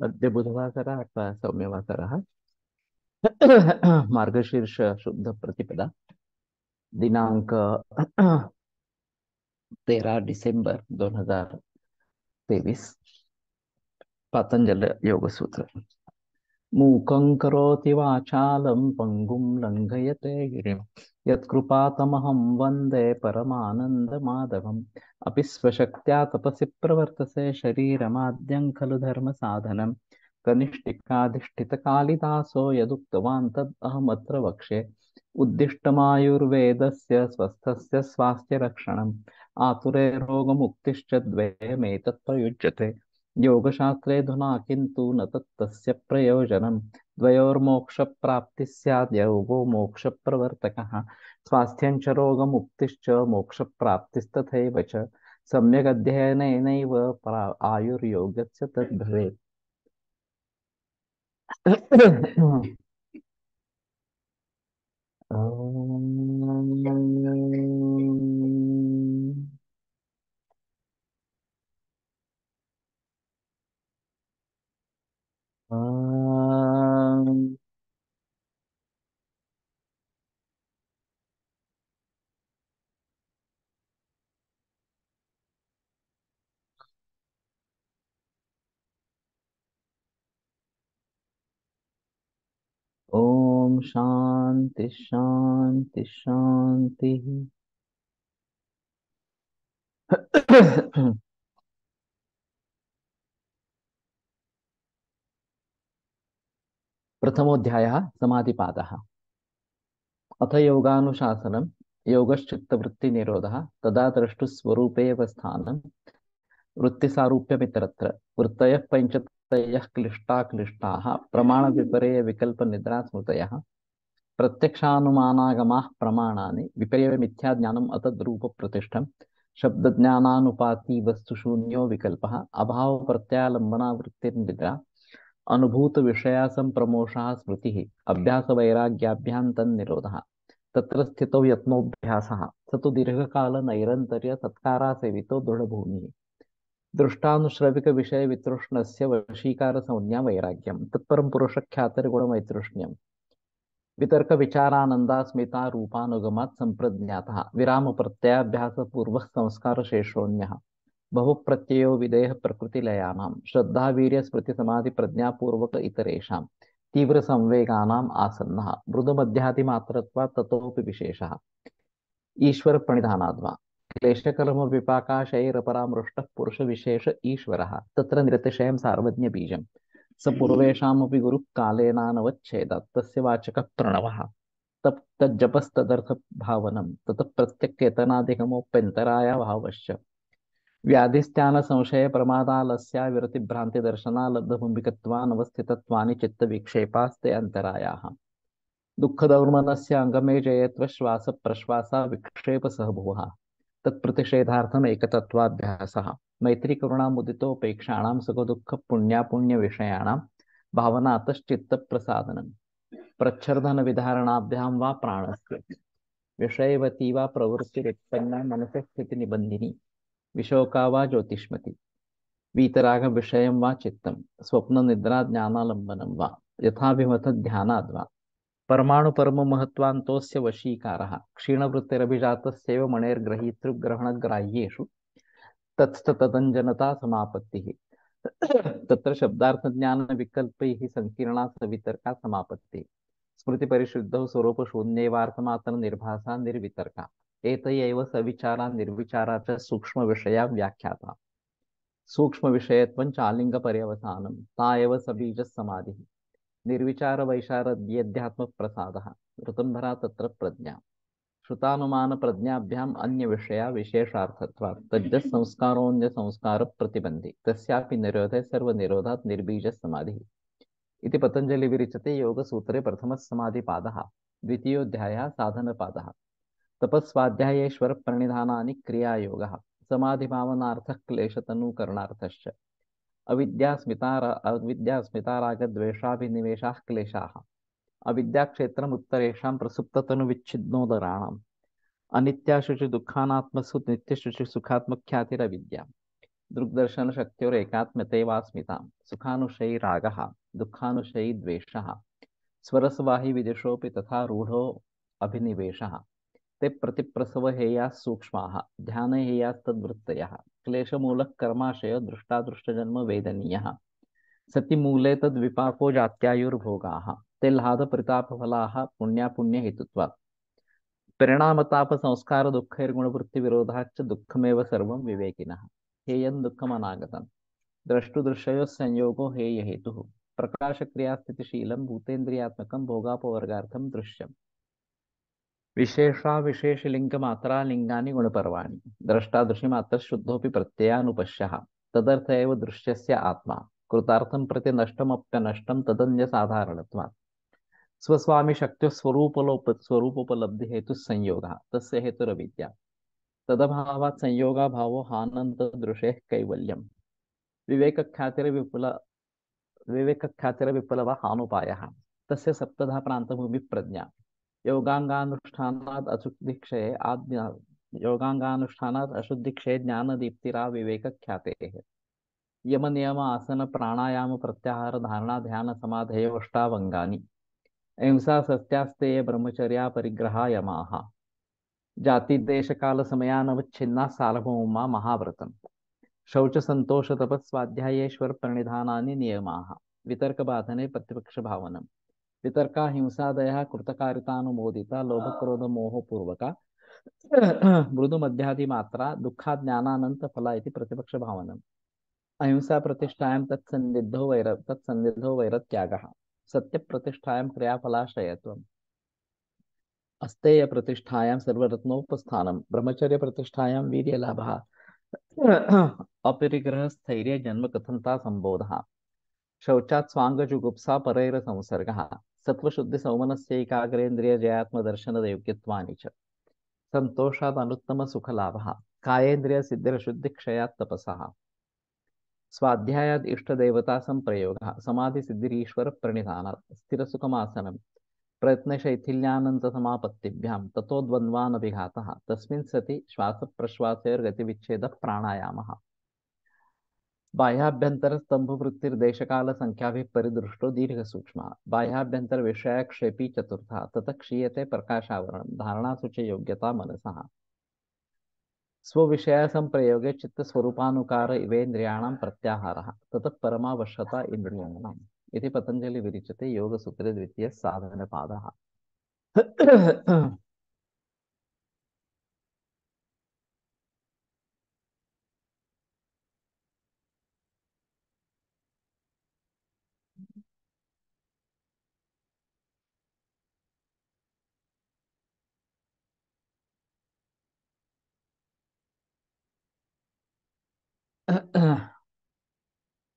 अद्य बुधवासरः अथवा सौम्यवासरः मार्गशीर्ष शुद्ध प्रतिपदा दिनांक 13 डिसेंबर 2023। पातंजल योग सूत्र। मूकं करोति वाचालं पंगुं लंघयते गिरिं यत्कृपातमहं वन्दे परमानन्दमाधवम्। अपि स्वशक्त्या तपसि प्रवर्तसे शरीरमाद्यं खलु धर्म साधनं। कनिष्ठिकाधिष्ठितकालिदासो यदुक्तवान् तद् अहमत्र वक्ष्ये। उद्दिष्टमायुर्वेदस्य स्वस्थस्य स्वास्थ्यरक्षणम् आतुरे रोगमुक्तिश्च द्वयमेतत् प्रयुज्यते। योगशास्त्रेऽधुना किन्तु न तत्तस्य प्रयोजनं। द्वयोर्मोक्षप्राप्तिः स्याद् योगो मोक्षप्रवर्तकः। स्वास्थ्यं च रोगमुक्तिश्च मोक्षप्राप्तिस्तथैव च। सम्यगध्ययनेनैव आयुर्योगस्य तद्भवेत्। ओम शांति शांति शांति। प्रथमोऽध्यायः समाधिपादः। अथ योगानुशासनं योगश्चित्तवृत्तिनिरोधः तदा द्रष्टुस्वरूपेव स्थानं वृत्तिसारूप्यमितरत्र। वृत्तयः पञ्चतयः क्लिष्टा क्लिष्टाः प्रमाणविपर्ययविकल्पनिद्रास्मृतयः प्रत्यक्षानुमानागमाः प्रमाणानि विपर्यय मिथ्याज्ञानम् अतद्रूपप्रतिष्ठम् शब्दज्ञानानुपाती वस्तुशून्यो विकल्पः अभाव प्रत्यालम्बनावृत्तिर्निद्रा अनुभूत विषया संप्रमोषः स्मृतिः अभ्यासवैराग्याभ्यां तन्निरोधः। तत्र स्थितौ यत्नोऽभ्यासः स तु दीर्घकाल नैरन्तर्य सत्कारा सेवितो दृढभूमिः। दृष्टानुश्रविक विषय वितृष्णस्य वशीकार संज्ञा वैराग्यम तत्परम पुरुष ख्यातिर्गुणमैतृष्ण्यम वितर्क विचारानंदास्मिता रूपानुगमात् संप्रज्ञातः विराम प्रत्ययाभ्यास पूर्व संस्कार शेषोऽन्यः बहु प्रत्ययो विदेह प्रकृतिलयानां श्रद्धा वीर्य स्मृति समाधि प्रज्ञा पूर्वक इतरेषां तीव्र संवेगानाम् आसन्नः मृदुमध्यादिमात्रत्वात् ततोऽपि विशेषः ईश्वर प्रणिधानाद्वा क्लेशकर्म विपाकाशैरपरामृष्टः पुरुष विशेष ईश्वरः तत्र निरतिशयं सार्वज्ञ बीजं स पूर्वेषामपि गुरुः कालेनानवच्छेदात् तस्य वाचकः प्रणवः तज्जपस्तदर्थ भावनं ततः प्रत्यक्केतनादिगमोप्यन्तराया भावश्च व्याधिस्त्यान संशय प्रमादालस्या विरति भ्रांति दर्शना लब्धभूमिकत्वानवस्थितत्वानि चित्त विक्षेपास्ते अंतरायाः दुःख दौर्मनस्य अंगमे जयत्व श्वास प्रश्वासा विक्षेप सहभुवः तत्प्रतिषेधार्थम एकतत्वाभ्यासः मैत्री करुणा मुदितोपेक्षाणां सुख दुःख पुण्य विषयाणां भावनातश्चित्त प्रसादनम् प्रच्छर्दन विधारणाभ्यां वा प्राणस्य विषयवती वा प्रवृत्तिरुत्पन्ना मनसः स्थिति निबंधिनी विशोका वा ज्योतिष्मति वीतराग विषयं वा चित्तं स्वप्न निद्रा ज्ञानालंबनं वा यथाभिमत ध्यानाद्वा परमाणु परम महत्वान्तोस्य वशीकारः क्षीणवृत्तिरभिजातस्यैव मणेर्ग्रहीतृग्रहणग्राह्येषु तत्स्ततदञ्जनता समापत्तिः तत्र शब्दार्थज्ञान विकल्पैः संकीर्णा सवितर्का समापत्तिः स्मृतिपरिशुद्धौ स्वरूपशून्यैवार्थमात्र निर्भासा निर्वितर्का एतयैव सविचारा निर्विचारा च सूक्ष्मविषया व्याख्याता सूक्ष्मविषयत्वं चालिङ्ग पर्यवसानं ता एव सबीजः समाधिः निर्विचार वैशारद्येध्यात्म प्रसादः ऋतंभरा तत्र प्रज्ञा श्रुतानुमान प्रज्ञाभ्याम अन्य विषया विशेषार्थत्वात् तज्जः संस्कारोऽन्य संस्कार प्रतिबंधी तस्यापि निरोधे सर्व निरोधात् निर्बीज समाधिः इति पतंजलि विरचिते योग सूत्रे प्रथमः समाधिपादः द्वितीयोऽध्यायः साधनपादः तपस्वाध्यायेश्वर प्रणिधानानि क्रियायोगः समाधिभावनार्थः क्लेशतनुकरणार्थश्च अविद्यास्मितारागद्वेषाभिनिवेशाः क्लेशाः अविद्याक्षेत्रम् उत्तरेषां प्रसुप्ततनुविच्छिन्नोदराणाम् अनित्याशुचि दुःखानात्मसु नित्यशुचि सुखात्मख्यातिरविद्या दृग्दर्शन शक्तियोर एकात्मतेवास्मिता सुखानुशयी रागः दुःखानुशयी द्वेषः स्वरसवाही विदिशोऽपि तथा रूढ़ो अभिनिवेशः ते प्रतिप्रसव हेयाः सूक्ष्माः ध्यान हेयास्तद्वृत्तयः क्लेशमूलः कर्माशयो दृष्टादृष्टजन्म वेदनीयः सति मूले तद्विपाको जात्यायुर्भोगाः ते लाद प्रतापफलाः पुण्यापुण्यहेतुत्वात् परिणामताप संस्कार दुःखैर्गुणवृत्ति विरोधाच्च दुःखमेव सर्वं विवेकिनः हेयं दुःखमनागतम् द्रष्टुदृश्ययोः संयोगो हेय हेतुः प्रकाशक्रियास्थितिशीलं भूतेन्द्रियात्मकं भोगापवर्गार्थं दृश्यम् विशेषा विशेषलिङ्गमात्रा लिङ्गानि गुणपर्वाणि द्रष्टा दृशिमात्र शुद्धोऽपि प्रत्ययानुपश्यः तदर्थ एव दृश्यस्य आत्मा कृतार्थं प्रति नष्टमप्यनष्टं तदन्यसाधारणत्वात् स्वस्वामी शक्त्यो स्वरूपोपलब्धि हेतु संयोगः तस्य हेतुरविद्या तदभावात् संयोगाभावो हानंत दृशेः कैवल्यम् विवेकख्यातिरविपुलः हानुपायः तस्य सप्तधा प्रान्तभूमि प्रज्ञा योगांगानुष्ठानात् अशुद्धिक्षये आज्ञा योगांगानुष्ठानात् अशुद्धिक्षये ज्ञानदीप्तिरा विवेकख्यातेः यम नियम आसन प्राणायाम प्रत्याहार धारणा ध्यान समाधेयो अष्टावंगानि अहिंसा सत्यास्तेय ब्रह्मचर्या परिग्रहा यमाः जाति देश काल समयानवच्छिन्ना सार्वभौमा महाव्रतम् शौच संतोष तपस्वाध्यायेश्वर प्रणिधानानि नियमाः वितर्क बाधने प्रतिपक्ष भावनम् वितर्का हिंसादयः कृतकारितानुमोदिता लोभ क्रोध मोह पूर्वका मृदु मध्यादि मात्रा दुःखाज्ञानानंत फला इति प्रतिपक्ष भावनम् अहिंसा प्रतिष्ठायां तत्सन्निधौ वैरत्यागः सत्य प्रतिष्ठायां क्रियाफलाश्रयत्वम् अस्तेय प्रतिष्ठायां सर्वरत्नोपस्थानम् ब्रह्मचर्य प्रतिष्ठायां वीर्यलाभः अपरिग्रह स्थैर्य जन्म कथनता संबोधः शौचात् स्वांगजुगुप्सा परैर संसर्गः सत्वशुद्धि सौमनस्यैकाग्रेन्द्रिय जयात्मदर्शन योग्यत्वानि च संतोषात् अनुत्तम सुखलाभः कायेन्द्रिय सिद्धिरशुद्धि क्षयात् तपसः स्वाध्यायाद इष्ट देवता संप्रयोगः समाधि सिद्धिरीश्वर प्रणिधानात् स्थिर सुखमासनम् प्रयत्न शैथिल्यानंत समापत्तिभ्यां ततो द्वन्द्वान् अभिघातः तस्मिन् सति श्वास प्रश्वासयोर्गतिविच्छेद प्राणायामः बाह्याभ्यंतर स्तंभ वृत्तिर्देशकाल संख्याभिः परिदृष्टो दीर्घ सूक्ष्म बाह्याभ्यंतर विषय क्षेपी चतुर्था ततः क्षीयते प्रकाशावरण धारणासु च योग्यता मनसः स्वविषय संप्रयोगे चित्त स्वरूपानुकार इवेन्द्रियाणां प्रत्याहारः ततः परमावश्यता इंद्रियाणाम् इति पतंजलि विरचिते योग सूत्रे द्वितीय साधन पादः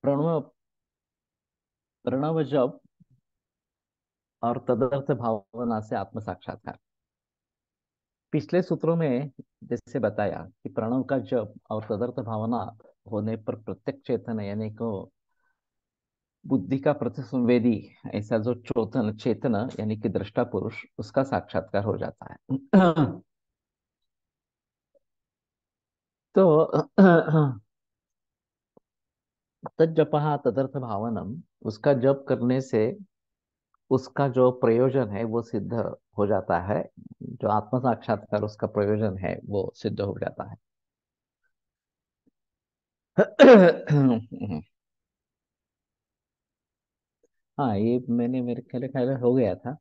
प्रणव प्रणव जप और तदर्थ भावना से आत्म साक्षात्कार। पिछले सूत्रों में जैसे बताया कि प्रणव का जप और तदर्थ भावना होने पर प्रत्यक्ष चेतन यानी को बुद्धि का प्रतिसंवेदी ऐसा जो चोतन चेतन यानी कि दृष्टा पुरुष उसका साक्षात्कार हो जाता है। तो तज्जपः तदर्थ भावनम उसका जप करने से उसका जो प्रयोजन है वो सिद्ध हो जाता है। जो आत्म साक्षात्कार उसका प्रयोजन है वो सिद्ध हो जाता है। हाँ ये मैंने मेरे ख्याल हो गया था।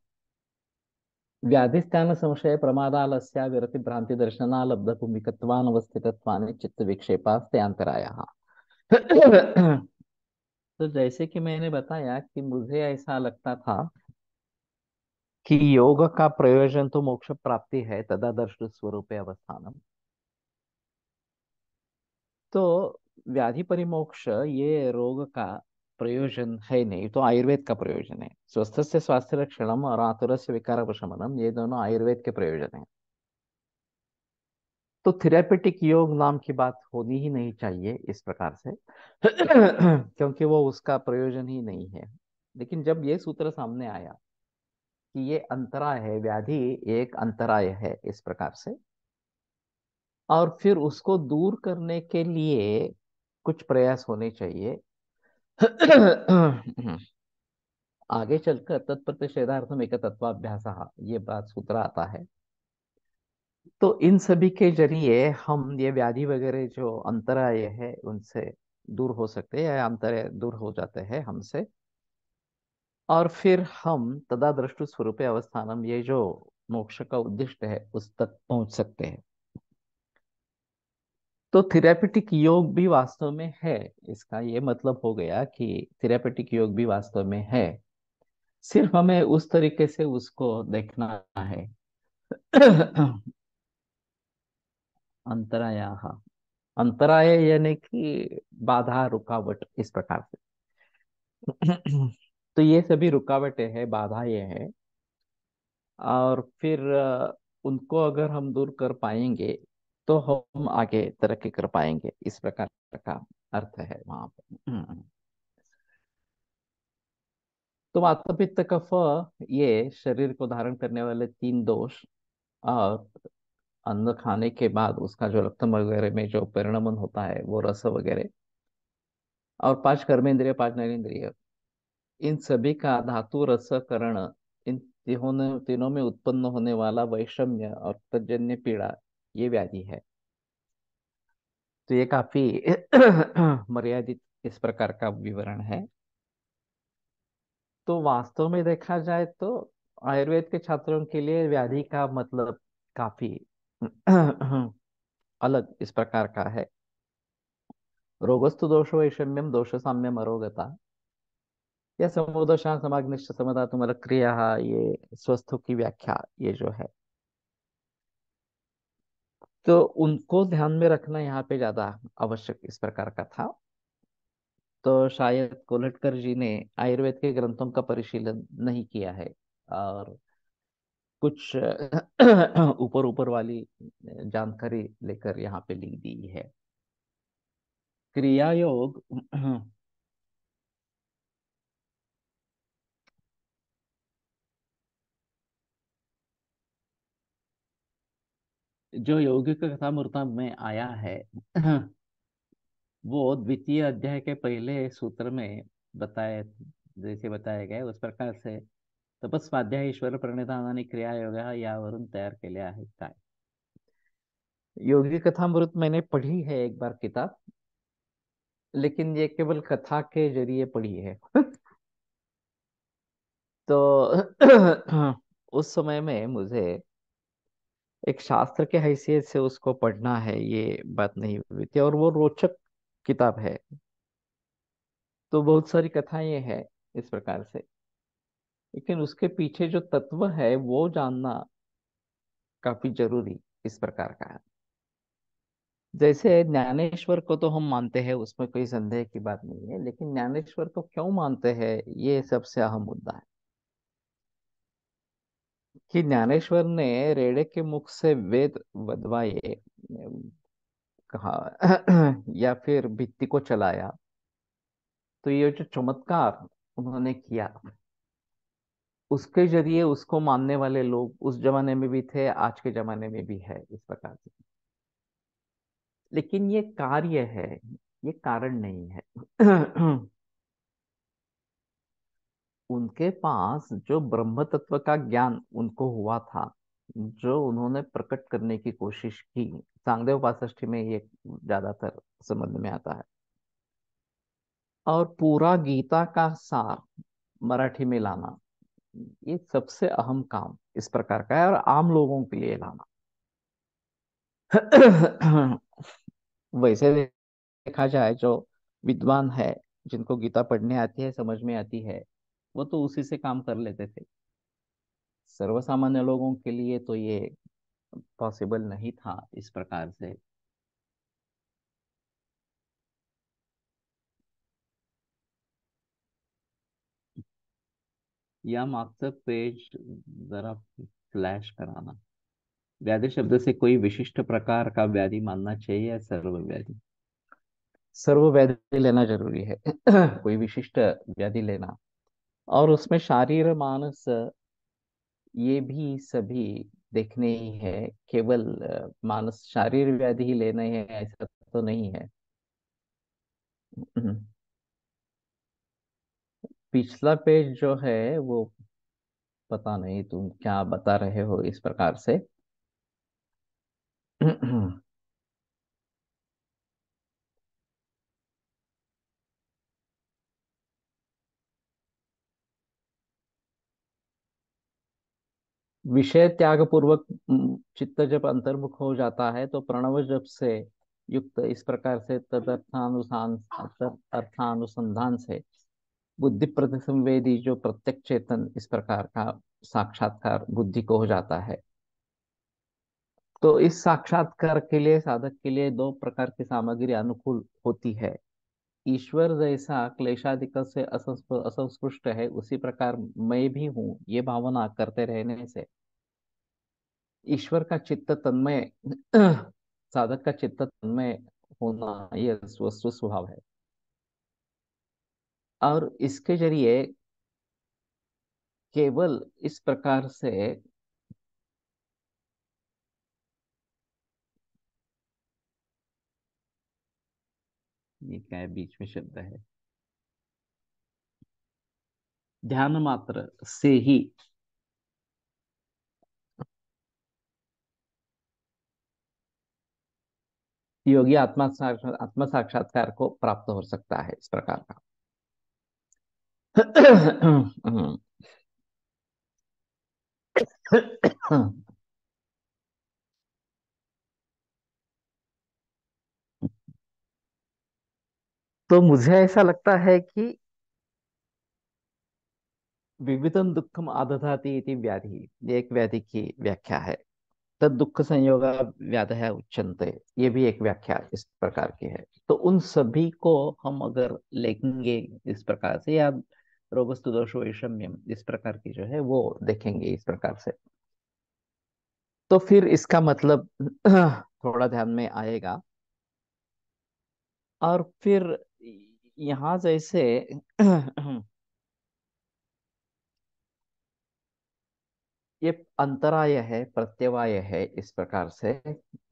व्याधिस्थान संशय प्रमादालस्या विरति भ्रांति दर्शनालब्ध भूमिकत्वानवस्थितत्वानि चित्त विक्षेपास्ते अंतराया। तो जैसे कि मैंने बताया कि मुझे ऐसा लगता था कि योग का प्रयोजन तो मोक्ष प्राप्ति है तदादर्श स्वरूप अवस्थानम। तो व्याधि परिमोक्ष ये रोग का प्रयोजन है नहीं, तो आयुर्वेद का प्रयोजन है। स्वस्थ से स्वास्थ्य रक्षणम और आतुर से विकार उपशमनम ये दोनों आयुर्वेद के प्रयोजन है। तो थेरेपेटिक योग नाम की बात होनी ही नहीं चाहिए इस प्रकार से। क्योंकि वो उसका प्रयोजन ही नहीं है। लेकिन जब ये सूत्र सामने आया कि ये अंतराय है, व्याधि एक अंतराय है इस प्रकार से, और फिर उसको दूर करने के लिए कुछ प्रयास होने चाहिए। आगे चलकर तत्प्रतिषेधार्थम एक तत्वाभ्यास, ये बात सूत्र आता है। तो इन सभी के जरिए हम ये व्याधि वगैरह जो अंतराय है उनसे दूर हो सकते हैं, या अंतराय दूर हो जाते हैं हमसे। और फिर हम तदा दृष्टु स्वरूप अवस्थानम, ये जो मोक्ष का उद्दिष्ट है उस तक पहुंच सकते हैं। तो थेरापेटिक योग भी वास्तव में है। इसका ये मतलब हो गया कि थेरापेटिक योग भी वास्तव में है, सिर्फ हमें उस तरीके से उसको देखना है। अंतराया, अंतराय यानी कि बाधा रुकावट, इस प्रकार से। तो ये सभी रुकावटें हैं, बाधा ये है। और फिर उनको अगर हम दूर कर पाएंगे तो हम आगे तरक्की कर पाएंगे, इस प्रकार का अर्थ है वहां पे। तो वात पित्त कफ, ये शरीर को धारण करने वाले तीन दोष। और अन्न खाने के बाद उसका जो रक्त वगैरह में जो परिणमन होता है वो रस वगैरह। और पांच कर्मेंद्रिय, पांच ज्ञानेंद्रिय, इन सभी का धातु रस करण, इन तीनों में उत्पन्न होने वाला वैषम्य और तजन्य पीड़ा, ये व्याधि है। तो ये काफी मर्यादित इस प्रकार का विवरण है। तो वास्तव में देखा जाए तो आयुर्वेद के छात्रों के लिए व्याधि का मतलब काफी अलग इस प्रकार का है। रोगस्तु दोषो वैषम्यम दोष साम्यम अरोगता, यह समोदशा समाग्निश्च समधातुम क्रिया, ये स्वस्थों की व्याख्या ये जो है। तो उनको ध्यान में रखना यहाँ पे ज्यादा आवश्यक इस प्रकार का था। तो शायद कोलटकर जी ने आयुर्वेद के ग्रंथों का परिशीलन नहीं किया है, और कुछ ऊपर ऊपर वाली जानकारी लेकर यहाँ पे लिख दी है। क्रिया योग, जो यौगिक कथामृता में आया है, वो द्वितीय अध्याय के पहले सूत्र में बताए, जैसे बताया गया है, उस प्रकार से तपस स्वाध्याय ईश्वर प्रणिधानाने क्रिया योग यावरून तैयार केले आहेत काय। योगी कथामृत मैंने पढ़ी है एक बार किताब, लेकिन ये केवल कथा के जरिए पढ़ी है। तो उस समय में मुझे एक शास्त्र के हैसियत से उसको पढ़ना है, ये बात नहीं हुई थी। और वो रोचक किताब है, तो बहुत सारी कथाएं हैं इस प्रकार से। लेकिन उसके पीछे जो तत्व है वो जानना काफी जरूरी इस प्रकार का है। जैसे ज्ञानेश्वर को तो हम मानते हैं, उसमें कोई संदेह की बात नहीं है, लेकिन ज्ञानेश्वर को क्यों मानते हैं, ये सबसे अहम मुद्दा है। कि ज्ञानेश्वर ने रेड़े के मुख से वेद वदवाए, कहा, या फिर भित्ति को चलाया। तो ये जो चमत्कार उन्होंने किया, उसके जरिए उसको मानने वाले लोग उस जमाने में भी थे, आज के जमाने में भी है इस प्रकार से। लेकिन ये कार्य है, ये कारण नहीं है। उनके पास जो ब्रह्म तत्व का ज्ञान उनको हुआ था, जो उन्होंने प्रकट करने की कोशिश की, चांगदेव पासष्टी में ये ज्यादातर समझ में आता है। और पूरा गीता का सार मराठी में लाना, ये सबसे अहम काम इस प्रकार का है, और आम लोगों के लिए लाना। वैसे देखा जाए, जो विद्वान है, जिनको गीता पढ़ने आती है, समझ में आती है, वो तो उसी से काम कर लेते थे। सर्वसामान्य लोगों के लिए तो ये पॉसिबल नहीं था इस प्रकार से। या मागचं पेज जरा फ्लैश कराना। व्याधि शब्द से कोई विशिष्ट प्रकार का व्याधि मानना चाहिए या सर्व व्याधि? सर्व व्याधि लेना जरूरी है। कोई विशिष्ट व्याधि लेना, और उसमें शारीर मानस ये भी सभी देखने ही है। केवल मानस शारीर व्याधि ही लेना है ऐसा तो नहीं है। पिछला पेज जो है वो, पता नहीं तुम क्या बता रहे हो इस प्रकार से। विषय त्याग पूर्वक चित्त जब अंतर्मुख हो जाता है तो प्रणव जप से युक्त इस प्रकार से तदर्थानुसान अर्थानुसंधान से बुद्धि प्रतिसंवेदी जो प्रत्यक्ष चेतन इस प्रकार का साक्षात्कार बुद्धि को हो जाता है। तो इस साक्षात्कार के लिए साधक के लिए दो प्रकार की सामग्री अनुकूल होती है। ईश्वर जैसा क्लेशादिक से असंस्पृष्ट है उसी प्रकार मैं भी हूँ, ये भावना करते रहने से ईश्वर का चित्त तन्मय साधक का चित्त तन्मय होना यह वस्तु स्वभाव है। और इसके जरिए केवल इस प्रकार से ये क्या है बीच में शब्द है, ध्यान मात्र से ही योगी आत्म साक्षात्कार को प्राप्त हो सकता है इस प्रकार का। तो मुझे ऐसा लगता है कि विविधम दुखम आदधाति इति व्याधि, ये एक व्याधि की व्याख्या है। तद दुख संयोग व्याधः उच्यन्ते, ये भी एक व्याख्या इस प्रकार की है। तो उन सभी को हम अगर लेंगे इस प्रकार से, या रोगस्तु दोष वैषम्यम इस प्रकार की जो है वो देखेंगे इस प्रकार से, तो फिर इसका मतलब थोड़ा ध्यान में आएगा। और फिर यहाँ जैसे ये अंतराय है, प्रत्यवाय है, इस प्रकार से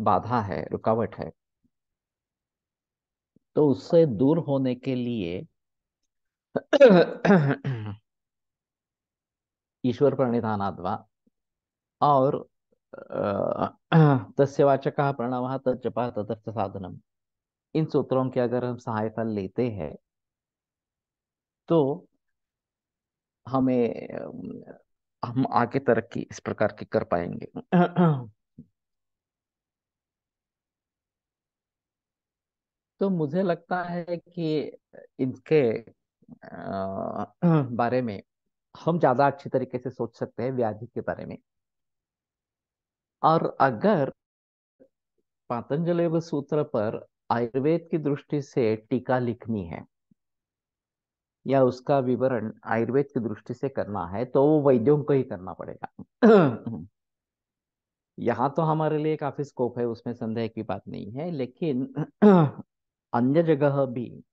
बाधा है, रुकावट है। तो उससे दूर होने के लिए ईश्वर प्रणिधानाद्वा और तस्य वाचकः प्रणवः तज्जपः तदर्थ साधनम, इन सूत्रों की अगर हम सहायता लेते हैं तो हमें हम आगे तरक्की इस प्रकार की कर पाएंगे। तो मुझे लगता है कि इनके बारे में हम ज्यादा अच्छी तरीके से सोच सकते हैं व्याधि के बारे में। और अगर पातंजलि योग सूत्र पर आयुर्वेद की दृष्टि से टीका लिखनी है या उसका विवरण आयुर्वेद की दृष्टि से करना है तो वो वैद्यों को ही करना पड़ेगा। यहाँ तो हमारे लिए काफी स्कोप है, उसमें संदेह की बात नहीं है, लेकिन अन्य जगह भी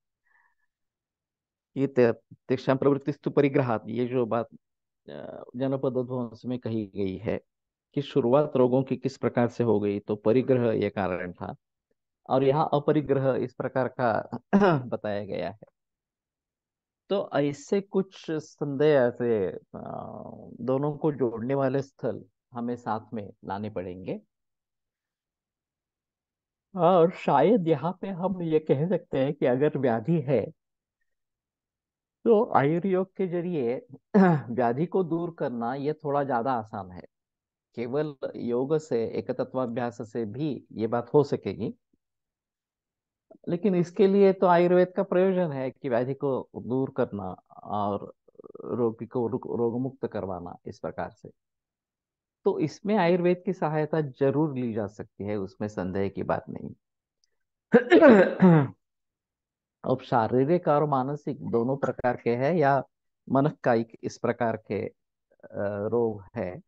ये तेषां प्रवृत्तिस्तु परिग्रहात्, ये जो बात जनपद ध्वंस में कही गई है कि शुरुआत रोगों की किस प्रकार से हो गई, तो परिग्रह ये कारण था। और यहाँ अपरिग्रह इस प्रकार का बताया गया है। तो ऐसे कुछ संदेह ऐसे दोनों को जोड़ने वाले स्थल हमें साथ में लाने पड़ेंगे। और शायद यहाँ पे हम ये कह सकते हैं कि अगर व्याधि है तो आयुर्योग के जरिए व्याधि को दूर करना ये थोड़ा ज्यादा आसान है। केवल योग से, एक तत्वाभ्यास से भी ये बात हो सकेगी, लेकिन इसके लिए तो आयुर्वेद का प्रयोजन है कि व्याधि को दूर करना और रोगी को रोग मुक्त करवाना इस प्रकार से। तो इसमें आयुर्वेद की सहायता जरूर ली जा सकती है, उसमें संदेह की बात नहीं। अब शारीरिक और मानसिक दोनों प्रकार के हैं, या मन कायिक इस प्रकार के रोग है,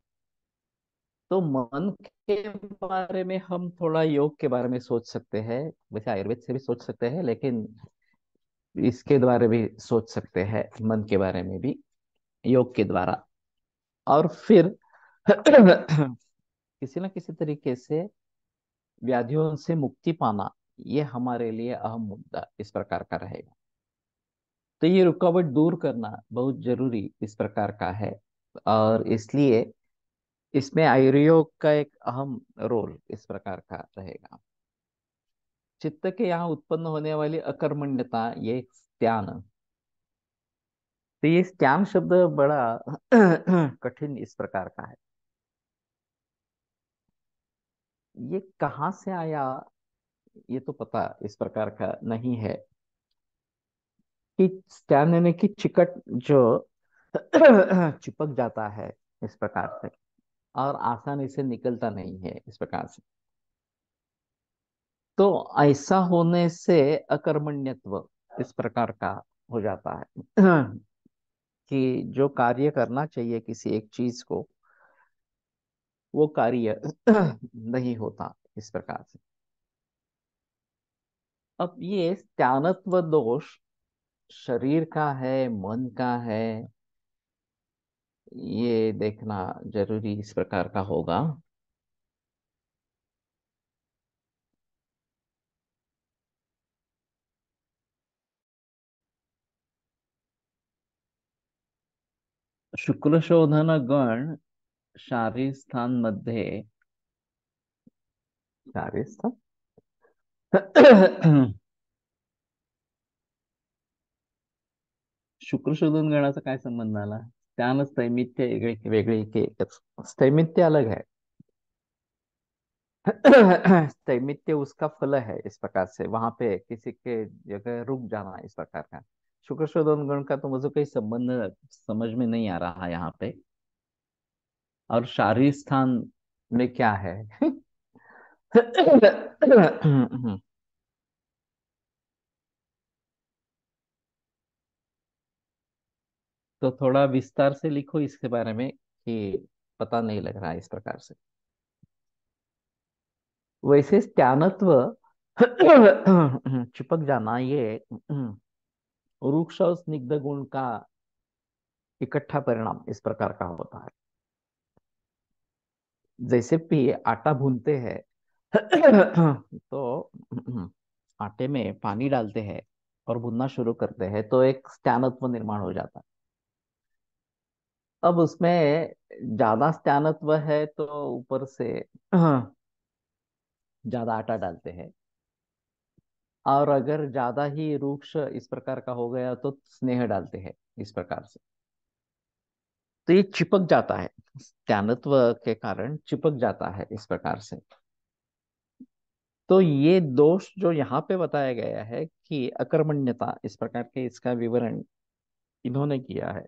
तो मन के बारे में हम थोड़ा योग के बारे में सोच सकते हैं। वैसे आयुर्वेद से भी सोच सकते हैं, लेकिन इसके द्वारा भी सोच सकते हैं मन के बारे में भी, योग के द्वारा। और फिर किसी न किसी तरीके से व्याधियों से मुक्ति पाना, ये हमारे लिए अहम मुद्दा इस प्रकार का रहेगा। तो ये रुकावट दूर करना बहुत जरूरी इस प्रकार का है। और इसलिए इसमें आयुर्योग का एक अहम रोल इस प्रकार का रहेगा। चित्त के यहाँ उत्पन्न होने वाली अकर्मण्यता, ये ध्यान। तो ये ध्यान शब्द बड़ा कठिन इस प्रकार का है। ये कहाँ से आया, ये तो पता इस प्रकार का नहीं है। कि ध्यान यानी कि चिकट जो चिपक जाता है इस प्रकार से, और आसानी से निकलता नहीं है इस प्रकार से। तो ऐसा होने से अकर्मण्यत्व इस प्रकार का हो जाता है कि जो कार्य करना चाहिए किसी एक चीज को, वो कार्य नहीं होता इस प्रकार से। अब ये त्यानत्व दोष शरीर का है, मन का है, ये देखना जरूरी इस प्रकार का होगा। शुक्रशोधन गण शारीर स्थान मध्ये, शारीर स्थान शुक्रशोधन गणाचा काय संबंध आला? त्यानं स्थैमित्य वेगळे वेगळे की एकच? स्थैमित्य अलग है। स्थैमित्य उसका फल है इस प्रकार से, वहां पे किसी के जगह रुक जाना इस प्रकार का। शुक्रशोधन गण का तो मुझे कोई संबंध समझ में नहीं आ रहा यहाँ पे। और शारीर स्थान में क्या है? तो थोड़ा विस्तार से लिखो इसके बारे में, कि पता नहीं लग रहा है इस प्रकार से। वैसे त्यानत्व चिपक जाना, ये रुक्ष और स्निग्ध गुण का इकट्ठा परिणाम इस प्रकार का होता है। जैसे भी आटा भूनते हैं तो आटे में पानी डालते हैं और भुनना शुरू करते हैं, तो एक स्त्यानत्व निर्माण हो जाता है। अब उसमें ज्यादा स्त्यानत्व है तो ऊपर से ज्यादा आटा डालते हैं, और अगर ज्यादा ही रूक्ष इस प्रकार का हो गया तो स्नेह डालते हैं इस प्रकार से। तो ये चिपक जाता है, स्त्यानत्व के कारण चिपक जाता है इस प्रकार से। तो ये दोष जो यहाँ पे बताया गया है कि अकर्मण्यता इस प्रकार के, इसका विवरण इन्होंने किया है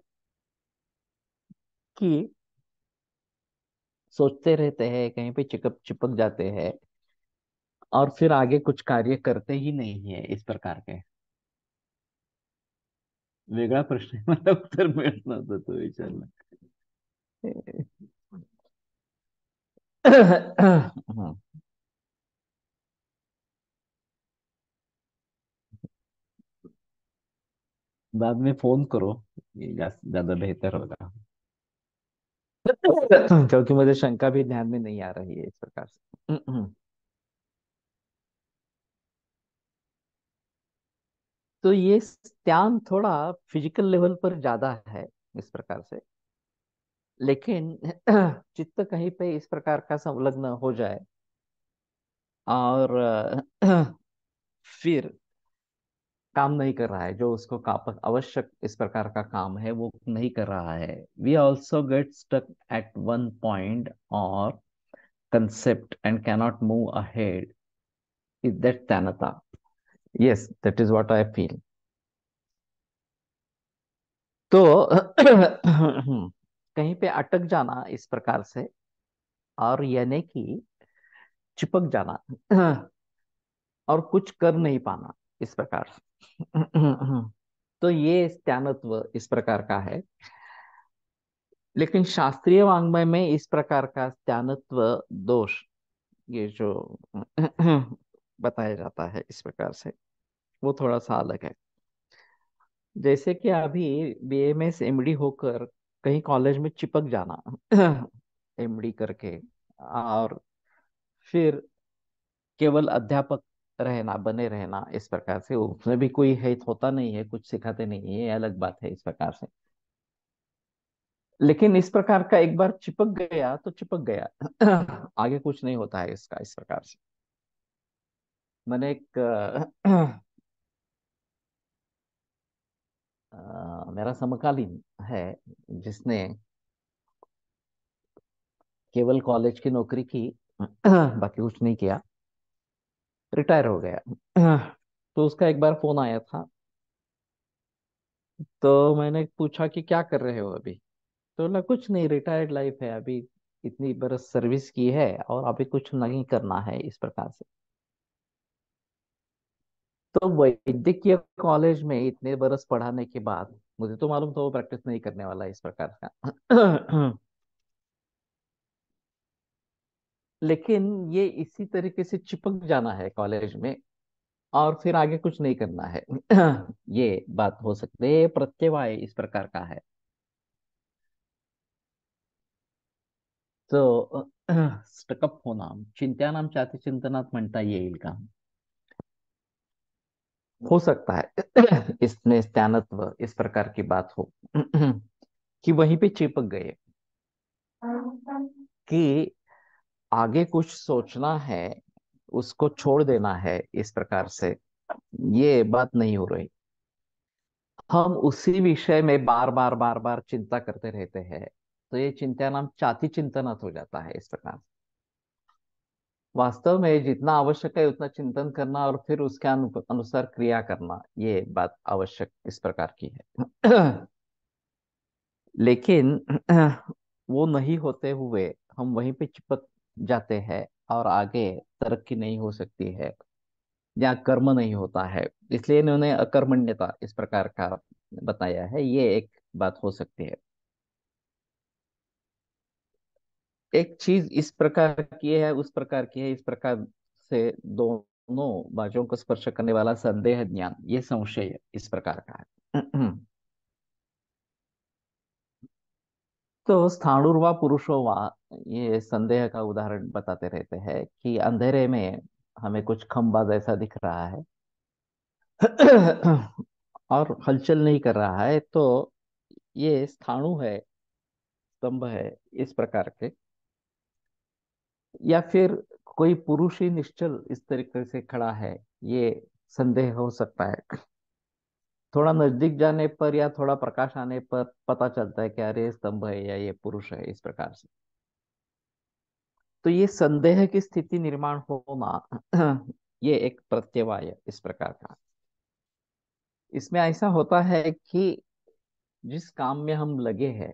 कि सोचते रहते हैं, कहीं पे चिपक चिपक जाते हैं, और फिर आगे कुछ कार्य करते ही नहीं है इस प्रकार के। वेगळा प्रश्न आहे, मला उत्तर मिळत नव्हतं तो विचारला. हम्म, बाद में फोन करो, ये ज्यादा बेहतर होगा। क्योंकि मुझे शंका भी ध्यान में नहीं आ रही है इस प्रकार से। तो ये ध्यान थोड़ा फिजिकल लेवल पर ज्यादा है इस प्रकार से। लेकिन चित्त कहीं पे इस प्रकार का संलग्न हो जाए, और फिर काम नहीं कर रहा है जो उसको आवश्यक इस प्रकार का काम है, वो नहीं कर रहा है। We also get stuck at one point और concept and cannot move ahead. Is that Tanata? Yes, that is what I feel. तो कहीं पे अटक जाना इस प्रकार से, और यानी कि चिपक जाना, और कुछ कर नहीं पाना इस प्रकार से। तो ये स्त्यानत्व इस प्रकार का है। लेकिन शास्त्रीय वाङ्मय में इस प्रकार का स्त्यानत्व दोष, ये जो बताया जाता है इस प्रकार से, वो थोड़ा सा अलग है। जैसे कि अभी बीएमएस एमडी होकर कहीं कॉलेज में चिपक जाना एमडी करके, और फिर केवल अध्यापक रहना, बने रहना इस प्रकार से, उसमें भी कोई हेत होता नहीं है, कुछ सिखाते नहीं है, ये अलग बात है इस प्रकार से। लेकिन इस प्रकार का एक बार चिपक गया तो चिपक गया। आगे कुछ नहीं होता है इसका इस प्रकार से। मैंने एक मेरा समकालीन है, जिसने केवल कॉलेज की नौकरी की, बाकी कुछ नहीं किया, रिटायर हो गया। तो उसका एक बार फोन आया था। तो मैंने पूछा कि क्या कर रहे हो अभी। तो बोला कुछ नहीं, रिटायर्ड लाइफ है अभी, इतनी बरस सर्विस की है और अभी कुछ नहीं करना है इस प्रकार से। तो वैद्यकीय कॉलेज में इतने बरस पढ़ाने के बाद मुझे तो मालूम था वो प्रैक्टिस नहीं करने वाला इस प्रकार का। लेकिन ये इसी तरीके से चिपक जाना है कॉलेज में और फिर आगे कुछ नहीं करना है। ये बात हो सकती है, ये प्रत्यवाय इस प्रकार का है। तो स्टकअप होना, चिंत्यानाम चाती चिंतनात म्हणता येईल का? हो सकता है इसमें स्थानत्व इस प्रकार की बात हो। कि वहीं पे चिपक गए, कि आगे कुछ सोचना है, उसको छोड़ देना है इस प्रकार से, ये बात नहीं हो रही। हम उसी विषय में बार बार बार बार चिंता करते रहते हैं, तो ये चिंता नाम चाति चिंतनत हो जाता है इस प्रकार। वास्तव में जितना आवश्यक है उतना चिंतन करना और फिर उसके अनुसार क्रिया करना, ये बात आवश्यक इस प्रकार की है। लेकिन वो नहीं होते हुए हम वहीं पे चिपक जाते हैं और आगे तरक्की नहीं हो सकती है, या कर्म नहीं होता है। इसलिए इन्होंने अकर्मण्यता इस प्रकार का बताया है, ये एक बात हो सकती है। एक चीज इस प्रकार की है, उस प्रकार की है, इस प्रकार से दोनों बाजुओं को स्पर्श करने वाला संदेह ज्ञान, ये संशय इस प्रकार का है। तो स्थाणुर्वा पुरुषो वा, ये संदेह का उदाहरण बताते रहते हैं कि अंधेरे में हमें कुछ खंबा जैसा दिख रहा है। और हलचल नहीं कर रहा है, तो ये स्थाणु है, स्तंभ है इस प्रकार के। या फिर कोई पुरुष ही निश्चल इस तरीके से खड़ा है, ये संदेह हो सकता है। थोड़ा नजदीक जाने पर या थोड़ा प्रकाश आने पर पता चलता है कि अरे ये स्तंभ है या ये पुरुष है इस प्रकार से। तो ये संदेह की स्थिति निर्माण होना, ये एक प्रत्यवाय इस प्रकार का। इसमें ऐसा होता है कि जिस काम में हम लगे हैं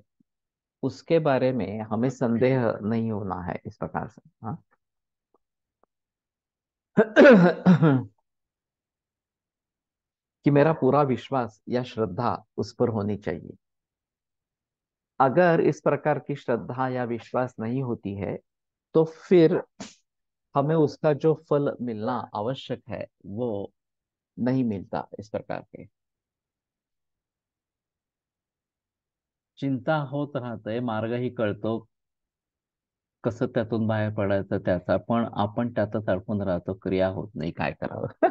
उसके बारे में हमें संदेह नहीं होना है इस प्रकार से। हाँ। कि मेरा पूरा विश्वास या श्रद्धा उस पर होनी चाहिए। अगर इस प्रकार की श्रद्धा या विश्वास नहीं होती है तो फिर हमें उसका जो फल मिलना आवश्यक है वो नहीं मिलता इस प्रकार के। चिंता होत राहते, मार्गही कळतो, कसं त्यातून बाहेर पडायचं त्याचा, पण आपण त्यातच अडकून राहतो, क्रिया होत नाही, काय करावं?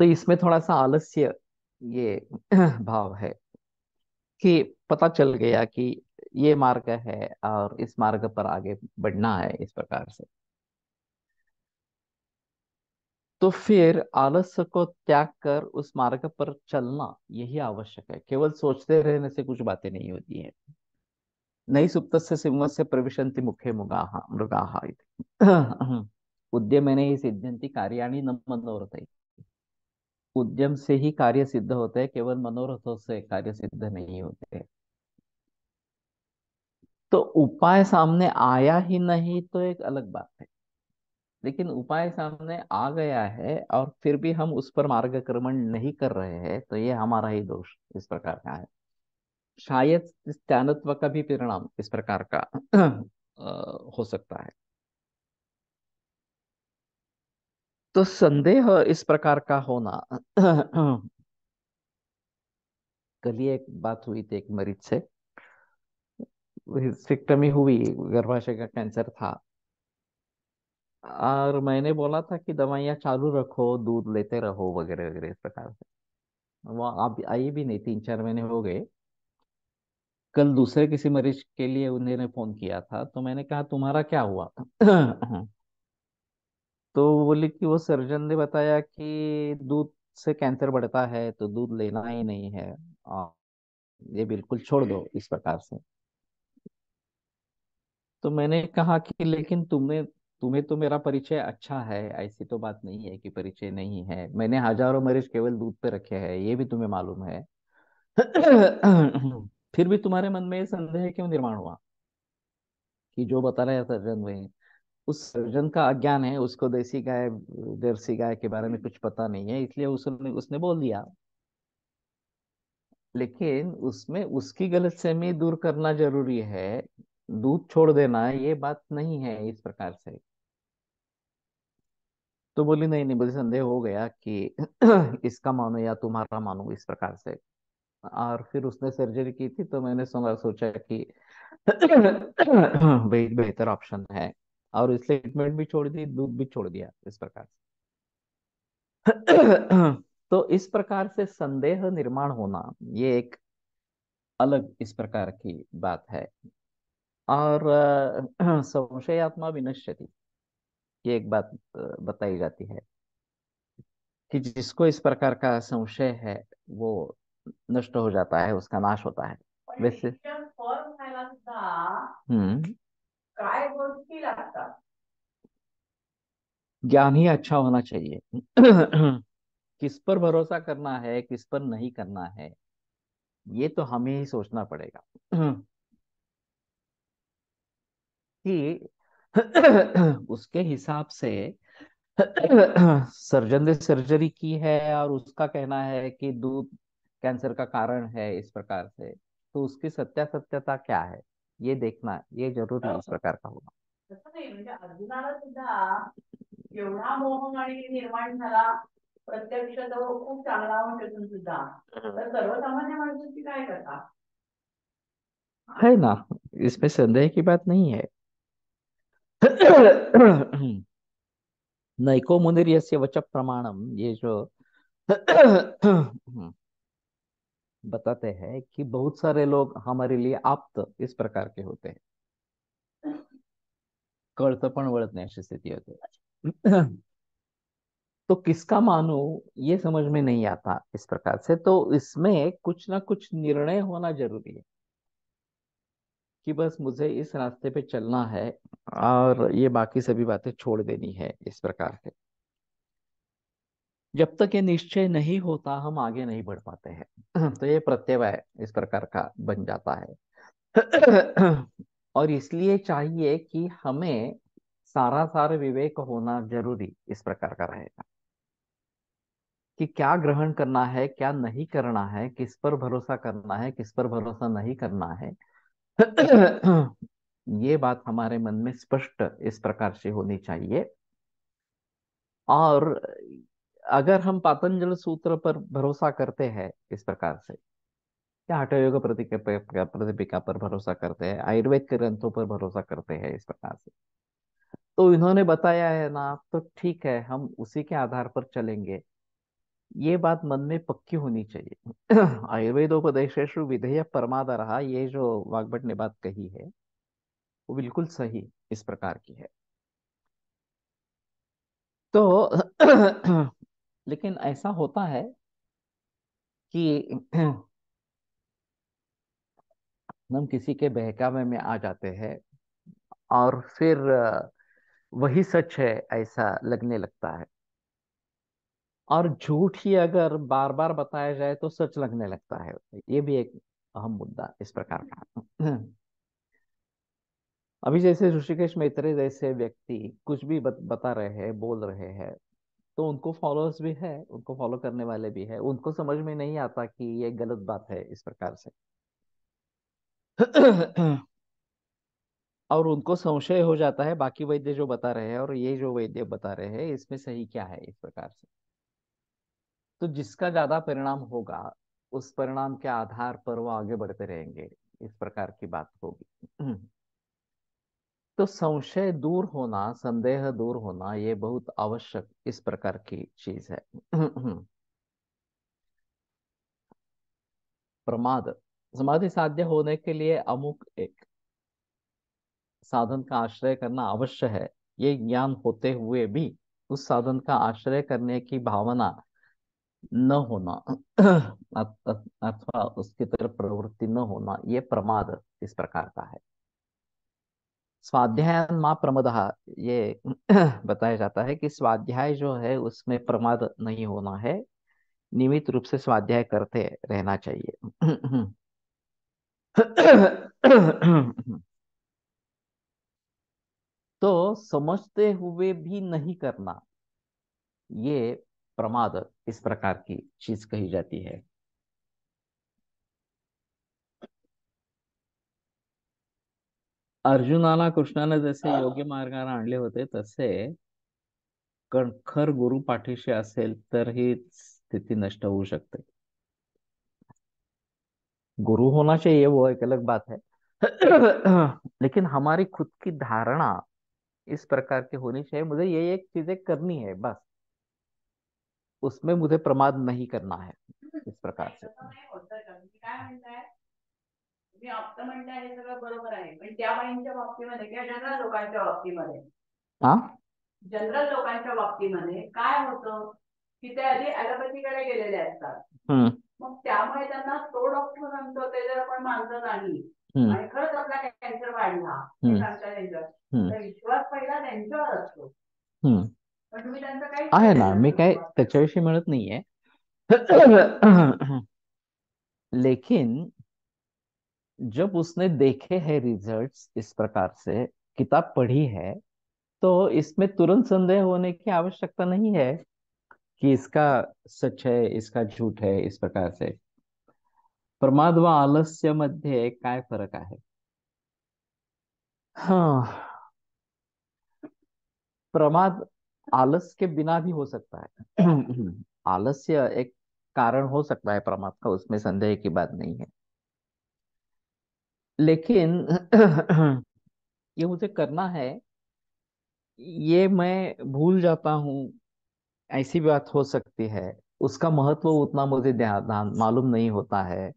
तो इसमें थोड़ा सा आलस्य, ये भाव है कि पता चल गया कि ये मार्ग है और इस मार्ग पर आगे बढ़ना है इस प्रकार से। तो फिर आलस्य को त्याग कर उस मार्ग पर चलना यही आवश्यक है, केवल सोचते रहने से कुछ बातें नहीं होती है। नहीं सुप्तस्य सिंहस्य प्रविशन्ति मुखे मृगाः मृगाः इति। उद्यमेन ही सिद्ध्यन्ति कार्याणि न मनोरथैः। उद्यम से ही कार्य सिद्ध होते हैं, केवल मनोरथों से कार्य सिद्ध नहीं होते। तो उपाय सामने आया ही नहीं तो एक अलग बात है, लेकिन उपाय सामने आ गया है और फिर भी हम उस पर मार्गक्रमण नहीं कर रहे हैं, तो ये हमारा ही दोष इस प्रकार का है। शायद इस ज्ञानत्व का भी परिणाम इस प्रकार का हो सकता है। तो संदेह इस प्रकार का होना। कल ही एक बात हुई थी एक मरीज से। हिस्टेक्टमी हुई, गर्भाशय का कैंसर था। और मैंने बोला था कि दवाइयाँ चालू रखो, दूध लेते रहो, वगैरह वगैरह इस प्रकार से। वो आप आई भी नहीं, 3-4 महीने हो गए। कल दूसरे किसी मरीज के लिए उन्होंने फोन किया था, तो मैंने कहा तुम्हारा क्या हुआ? तो वो बोली कि वो सर्जन ने बताया कि दूध से कैंसर बढ़ता है, तो दूध लेना ही नहीं है, और ये बिल्कुल छोड़ दो इस प्रकार से। तो मैंने कहा कि लेकिन तुम्हें तुम्हें तो मेरा परिचय अच्छा है, ऐसी तो बात नहीं है कि परिचय नहीं है। मैंने हजारों मरीज केवल दूध पे रखे हैं, ये भी तुम्हें मालूम है। फिर भी तुम्हारे मन में ये संदेह क्यों निर्माण हुआ कि जो बता रहे हैं सर्जन वही? उस सर्जन का अज्ञान है, उसको देसी गाय, जर्सी गाय के बारे में कुछ पता नहीं है, इसलिए उसने उसने बोल दिया। लेकिन उसमें उसकी गलतफहमी दूर करना जरूरी है। दूध छोड़ देना ये बात नहीं है इस प्रकार से। तो बोली नहीं नहीं, मुझे संदेह हो गया कि इसका मानो या तुम्हारा मानो इस प्रकार से। और फिर उसने सर्जरी की थी, तो मैंने सोचा कि भाई बेहतर ऑप्शन है। और इसलिए ट्रीटमेंट भी छोड़ दी, दूध भी छोड़ दिया इस प्रकार से। तो इस प्रकार से संदेह निर्माण होना, ये एक अलग इस प्रकार की बात है। और संशयात्मा विनश्यति, ये एक बात बताई जाती है कि जिसको इस प्रकार का संशय है, वो नष्ट हो जाता है, उसका नाश होता है। वैसे हम्म काय गोष्टी लागतात? ज्ञान ही अच्छा होना चाहिए। किस पर भरोसा करना है, किस पर नहीं करना है, ये तो हमें ही सोचना पड़ेगा। कि उसके हिसाब से सर्जन ने सर्जरी की है और उसका कहना है कि दूध कैंसर का कारण है इस प्रकार से, तो उसकी सत्यासत्यता क्या है, ये देखना ये जरूरी इस प्रकार का होगा। तसं नाही, म्हणजे अर्जुनाला सुद्धा एवढा मोह आणि निर्माण झाला. प्रत्यक्ष तो खूप चांगला होऊन असून सुद्धा. तर सर्वसामान्य माणसाची काय कथा? है ना, इसमें संदेह की बात नहीं है। नैको मुनिर यस्य वच प्रमाणम, ये जो बताते हैं कि बहुत सारे लोग हमारे लिए आप्त इस प्रकार के होते हैं, कळतं पण वळत नाही अशी स्थिति होती है। तो किसका मानो, ये समझ में नहीं आता इस प्रकार से। तो इसमें कुछ ना कुछ निर्णय होना जरूरी है कि बस मुझे इस रास्ते पे चलना है, और ये बाकी सभी बातें छोड़ देनी है इस प्रकार से। जब तक ये निश्चय नहीं होता, हम आगे नहीं बढ़ पाते हैं। तो ये प्रत्यय इस प्रकार का बन जाता है। और इसलिए चाहिए कि हमें सारा सार विवेक होना जरूरी इस प्रकार का रहेगा कि क्या ग्रहण करना है, क्या नहीं करना है, किस पर भरोसा करना है, किस पर भरोसा नहीं करना है। ये बात हमारे मन में स्पष्ट इस प्रकार से होनी चाहिए। और अगर हम पातंजल सूत्र पर भरोसा करते हैं इस प्रकार से, या हठयोग प्रतिपिका पर भरोसा करते हैं, आयुर्वेद के ग्रंथों पर भरोसा करते हैं इस प्रकार से, तो इन्होंने बताया है ना, तो ठीक है, हम उसी के आधार पर चलेंगे। ये बात मन में पक्की होनी चाहिए। आयुर्वेदोपदेशेषु विधेय परमादरः, ये जो वाग्भट ने बात कही है, वो बिल्कुल सही इस प्रकार की है। तो लेकिन ऐसा होता है कि हम किसी के बहकावे में आ जाते हैं, और फिर वही सच है ऐसा लगने लगता है। और झूठ ही अगर बार बार बताया जाए तो सच लगने लगता है। ये भी एक अहम मुद्दा इस प्रकार का। अभी जैसे ऋषिकेश मैत्री जैसे व्यक्ति कुछ भी बता रहे हैं, बोल रहे हैं, तो उनको फॉलोअर्स भी है, उनको फॉलो करने वाले भी है, उनको समझ में नहीं आता कि ये गलत बात है इस प्रकार से। और उनको संशय हो जाता है, बाकी वैद्य जो बता रहे हैं और ये जो वैद्य बता रहे हैं, इसमें सही क्या है इस प्रकार से। तो जिसका ज्यादा परिणाम होगा, उस परिणाम के आधार पर वो आगे बढ़ते रहेंगे। इस प्रकार की बात होगी। तो संशय दूर होना, संदेह दूर होना, ये बहुत आवश्यक इस प्रकार की चीज है। प्रमाद, समाधि साध्य होने के लिए अमुक एक साधन का आश्रय करना अवश्य है। ये ज्ञान होते हुए भी उस साधन का आश्रय करने की भावना न होना अथवा उसकी तरफ प्रवृत्ति न होना, ये प्रमाद इस प्रकार का है। स्वाध्याय माँ प्रमदः, ये बताया जाता है कि स्वाध्याय जो है उसमें प्रमाद नहीं होना है, नियमित रूप से स्वाध्याय करते रहना चाहिए। तो समझते हुए भी नहीं करना, ये प्रमाद इस प्रकार की चीज कही जाती है। अर्जुनाला कृष्णाने जसे योग्य मार्गाने आणले होते, तसे कणखर गुरु पाठीशी असेल तर ही स्थिति नष्ट हो सकते। गुरु होना चाहिए, वो एक अलग बात है। लेकिन हमारी खुद की धारणा इस प्रकार की होनी चाहिए, मुझे ये एक चीजें करनी है बस, उसमें मुझे प्रमाद नहीं करना है, इस प्रकार से। तसं नाही होत बरं का. तुम्ही काय म्हणताय, तुम्ही आप्त म्हणताय हे सगळं बरोबर आहे, पण त्या बाईंच्या बाबतीमध्ये किंवा जनरल लोकांच्या बाबतीमध्ये, हाँ। जनरल लोकांच्या बाबतीमध्ये काय होतं की ते आधी ऍलोपॅथीकडे गेलेले असतात. हम्म। मग त्यामुळे त्यांना तो डॉक्टर सांगतो ते जर आपण मानलं नाही हम्म। आणि खरंच आपला कॅन्सर वाढला हे हम्म। सांगता त्यांच्यावर, हम्म। तर विश्वास पहिला त्यांच्यावर असतो. हम्म। पण तुम्ही त्यांचं काहीच आहे ना, केलेलं मी काय नसतं. त्याच्याविषयी म्हणत नाहीये। लेकिन जब उसने देखे हैं रिजल्ट्स इस प्रकार से, किताब पढ़ी है, तो इसमें तुरंत संदेह होने की आवश्यकता नहीं है कि इसका सच है, इसका झूठ है, इस प्रकार से। प्रमाद व आलस्य मध्ये काय फरक आहे? हाँ, प्रमाद आलस के बिना भी हो सकता है। आलस्य एक कारण हो सकता है प्रमाद का, उसमें संदेह की बात नहीं है। लेकिन ये मुझे करना है, ये मैं भूल जाता हूँ, ऐसी बात हो सकती है। उसका महत्व उतना मुझे ध्यान ध्यान मालूम नहीं होता है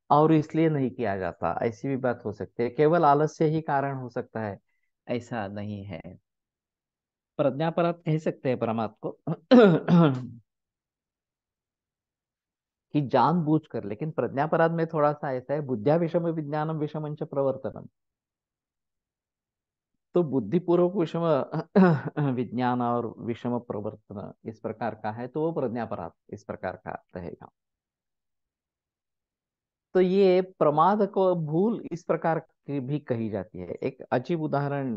और इसलिए नहीं किया जाता, ऐसी भी बात हो सकती है। केवल आलस्य ही कारण हो सकता है, ऐसा नहीं है। प्रज्ञापराध कह सकते हैं प्रमाद को। कि जानबूझ कर, लेकिन प्रज्ञापराध में थोड़ा सा ऐसा है, बुद्धिया विषम विज्ञानम विषम च प्रवर्तनम। तो बुद्धिपूर्वक विषम विज्ञान और विषम प्रवर्तन इस प्रकार का है, तो वो प्रज्ञापराध इस प्रकार का रहेगा। तो ये प्रमाद को भूल इस प्रकार की भी कही जाती है। एक अजीब उदाहरण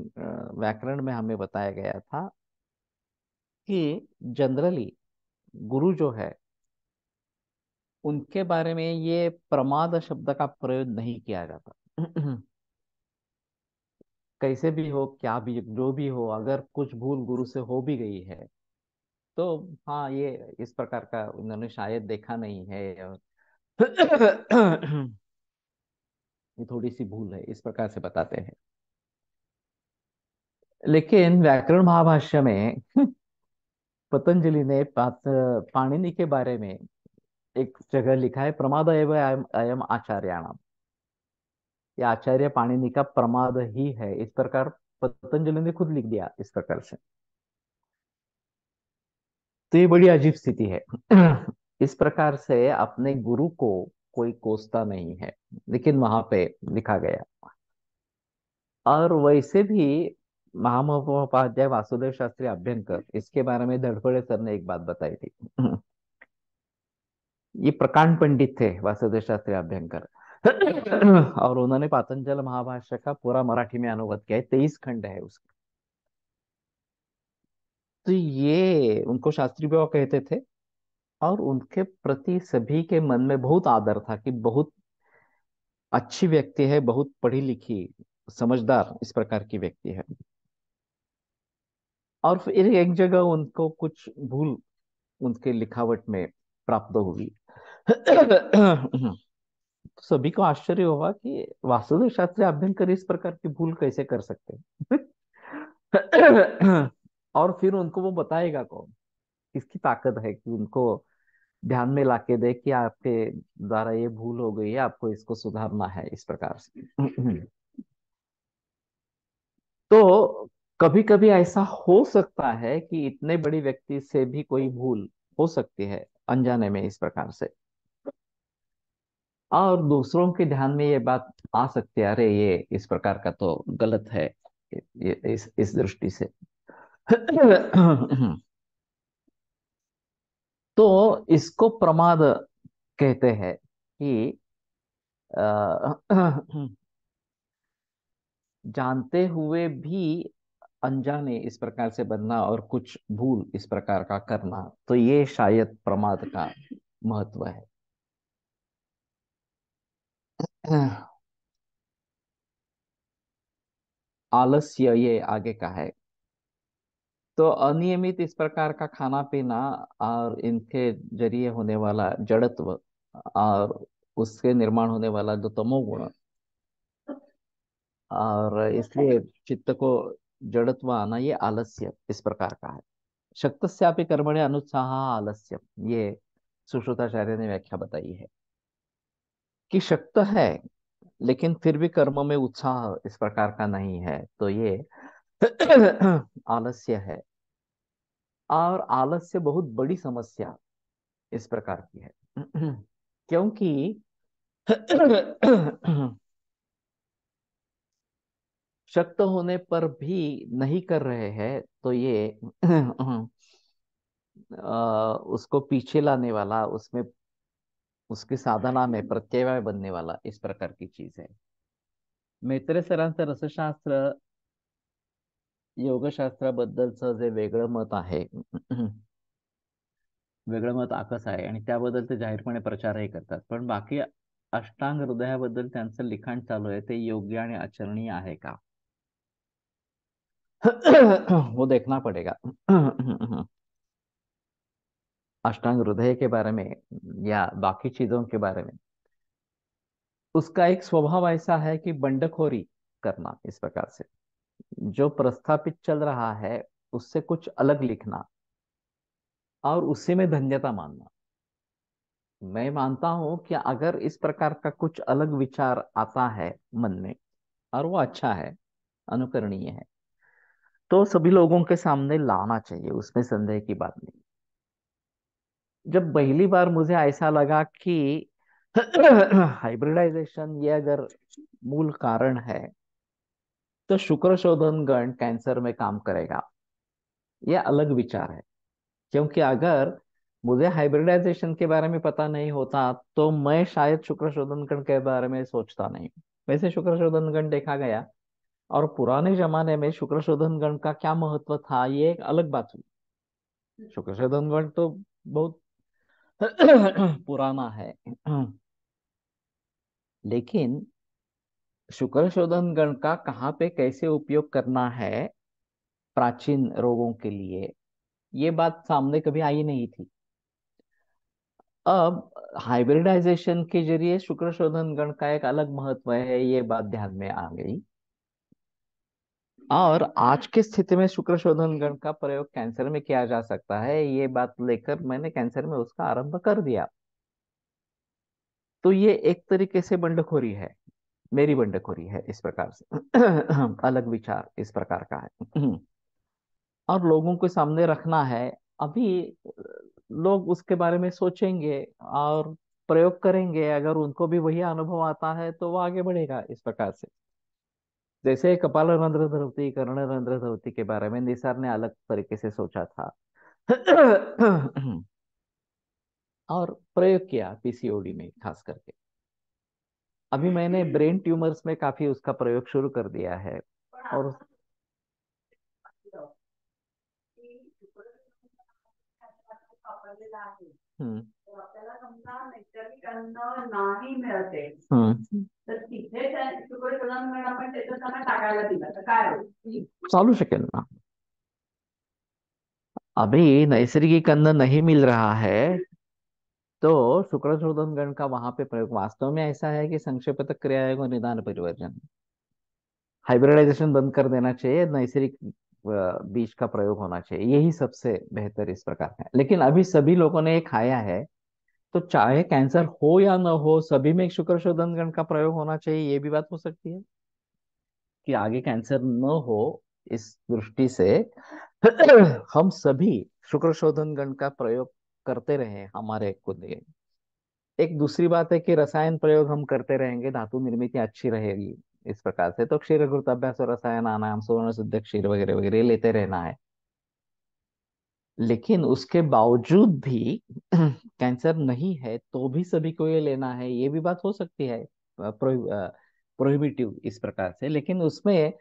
व्याकरण में हमें बताया गया था कि जनरली गुरु जो है उनके बारे में ये प्रमाद शब्द का प्रयोग नहीं किया जाता। कैसे भी हो, क्या भी जो भी हो, अगर कुछ भूल गुरु से हो भी गई है तो हाँ, ये इस प्रकार का उन्होंने शायद देखा नहीं है, और ये थोड़ी सी भूल है, इस प्रकार से बताते हैं। लेकिन व्याकरण महाभाष्य में पतंजलि ने पाणिनि के बारे में एक जगह लिखा है, प्रमाद एव अयम अयम आचार्याणाम। ये आचार्य पाणिनि का प्रमाद ही है, इस प्रकार पतंजलि ने खुद लिख दिया इस प्रकार से। तो ये बड़ी अजीब स्थिति है। इस प्रकार से अपने गुरु को कोई कोसता नहीं है, लेकिन वहां पे लिखा गया। और वैसे भी महामहोपाध्याय वासुदेव शास्त्री अभ्यंकर, इसके बारे में धड़पड़े सर ने एक बात बताई थी। ये प्रकांड पंडित थे वासुदेव शास्त्री अभ्यंकर। और उन्होंने पातंजल महाभाष्य का पूरा मराठी में अनुवाद किया है, 23 खंड है उसका। तो ये उनको शास्त्री बाबा कहते थे, और उनके प्रति सभी के मन में बहुत आदर था कि बहुत अच्छी व्यक्ति है, बहुत पढ़ी लिखी समझदार इस प्रकार की व्यक्ति है। और फिर एक जगह उनको कुछ भूल उनके लिखावट में प्राप्त हुई। तो सभी को आश्चर्य होगा कि वासुदेव शास्त्री अभ्यंकर इस प्रकार की भूल कैसे कर सकते हैं। और फिर उनको वो बताएगा कौन, किसकी ताकत है कि उनको ध्यान में लाके दे कि आपके द्वारा ये भूल हो गई है, आपको इसको सुधारना है इस प्रकार से। तो कभी कभी ऐसा हो सकता है कि इतने बड़ी व्यक्ति से भी कोई भूल हो सकती है अनजाने में इस प्रकार से, और दूसरों के ध्यान में ये बात आ सकती है, अरे ये इस प्रकार का तो गलत है, ये इस दृष्टि से। तो इसको प्रमाद कहते हैं कि जानते हुए भी अनजाने इस प्रकार से बनना और कुछ भूल इस प्रकार का करना, तो ये शायद प्रमाद का महत्व है। आलस्य ये आगे का है। तो अनियमित इस प्रकार का खाना पीना और इनके जरिए होने वाला जड़त्व और उससे निर्माण होने वाला जो तमोगुण, और इसलिए चित्त को जड़त्व आना, ये आलस्य इस प्रकार का है। शक्तस्यापि कर्मणि अनुत्साह आलस्य, ये सुश्रुताचार्य ने व्याख्या बताई है कि शक्त है लेकिन फिर भी कर्म में उत्साह इस प्रकार का नहीं है, तो ये आलस्य है। और आलस्य बहुत बड़ी समस्या इस प्रकार की है। क्योंकि शक्त होने पर भी नहीं कर रहे हैं, तो ये उसको पीछे लाने वाला, उसमें उसकी साधना में प्रत्यय बनने वाला इस प्रकार की चीज है। मैत्रेय सरांचं रसशास्त्र योगशास्त्राबद्दलचं जे वेगळं मत आहे, वेगळं मत आकस आहे आणि त्याबद्दल ते जाहीरपणे प्रचारही करतात, पण बाकी अष्टांग हृदयाबद्दल त्यांचं लिखाण चालू आहे, ते योग्य आणि आचरणीय आहे का? वो देखना पड़ेगा। अष्टांग हृदय के बारे में या बाकी चीजों के बारे में, उसका एक स्वभाव ऐसा है कि बंडखोरी करना इस प्रकार से, जो प्रस्थापित चल रहा है उससे कुछ अलग लिखना और उसी में धन्यता मानना। मैं मानता हूं कि अगर इस प्रकार का कुछ अलग विचार आता है मन में और वो अच्छा है, अनुकरणीय है, तो सभी लोगों के सामने लाना चाहिए, उसमें संदेह की बात नहीं। जब पहली बार मुझे ऐसा लगा कि हाइब्रिडाइजेशन ये अगर मूल कारण है, तो शुक्र शोधन गण कैंसर में काम करेगा, ये अलग विचार है। क्योंकि अगर मुझे हाइब्रिडाइजेशन के बारे में पता नहीं होता तो मैं शायद शुक्र शोधन गण के बारे में सोचता नहीं। वैसे शुक्र शोधन गण देखा गया, और पुराने जमाने में शुक्र शोधन गण का क्या महत्व था ये एक अलग बात हुई। शुक्र शोधन गण तो बहुत पुराना है। लेकिन शुक्र शोधन गण का कहाँ पे कैसे उपयोग करना है प्राचीन रोगों के लिए, ये बात सामने कभी आई नहीं थी। अब हाइब्रिडाइजेशन के जरिए शुक्र शोधन गण का एक अलग महत्व है, ये बात ध्यान में आ गई। और आज की स्थिति में शुक्र शोधन गण का प्रयोग कैंसर में किया जा सकता है, ये बात लेकर मैंने कैंसर में उसका आरंभ कर दिया। तो ये एक तरीके से बंडखोरी है, मेरी बंडखोरी है इस प्रकार से। अलग विचार इस प्रकार का है। और लोगों के सामने रखना है। अभी लोग उसके बारे में सोचेंगे और प्रयोग करेंगे, अगर उनको भी वही अनुभव आता है तो वो आगे बढ़ेगा इस प्रकार से। जैसे कपाल रंध्र धरती, कर्ण रंध्र धरती के बारे में निसार ने अलग तरीके से सोचा था। और प्रयोग किया पीसीओडी में खास करके। अभी मैंने ब्रेन ट्यूमर्स में काफी उसका प्रयोग शुरू कर दिया है। पण और आता पाहिलं की वापरलेला आहे, हम्म तर आपल्याला समजा नैसर्गिक अन्न नाही मिळते, हम्म तर तिथे शुक्र शोधन गण आपण त्याच्यात त्यांना टाकायला दिला तर काय होईल? चालू शकेल ना। अभी नैसर्गिक अन्न नहीं मिल रहा है, तो शुक्र शोधन गण का वहां पे प्रयोग वास्तव में ऐसा है कि संक्षेपक क्रिया एवं निदान परिवर्जन, हाइब्रिडाइजेशन बंद कर देना चाहिए, नैसर्गिक बीज का प्रयोग होना चाहिए, यही सबसे बेहतर इस प्रकार है। लेकिन अभी सभी लोगों ने ये खाया है, तो चाहे कैंसर हो या न हो, सभी में शुक्र शोधन गण का प्रयोग होना चाहिए, ये भी बात हो सकती है कि आगे कैंसर न हो। इस दृष्टि से हम सभी शुक्र शोधन गण का प्रयोग करते रहे हमारे को लिए। एक दूसरी बात है कि रसायन प्रयोग हम करते रहेंगे, धातु निर्मित अच्छी रहेगी इस प्रकार से, तो क्षीर घृताभ्यास और रसायन आनाम सुवर्ण सिद्ध क्षीर वगैरह वगैरह लेते रहना है। लेकिन उसके बावजूद भी कैंसर नहीं है तो भी सभी को ये लेना है, ये भी बात हो सकती है प्रोहिबिटिव इस प्रकार से। लेकिन उसमें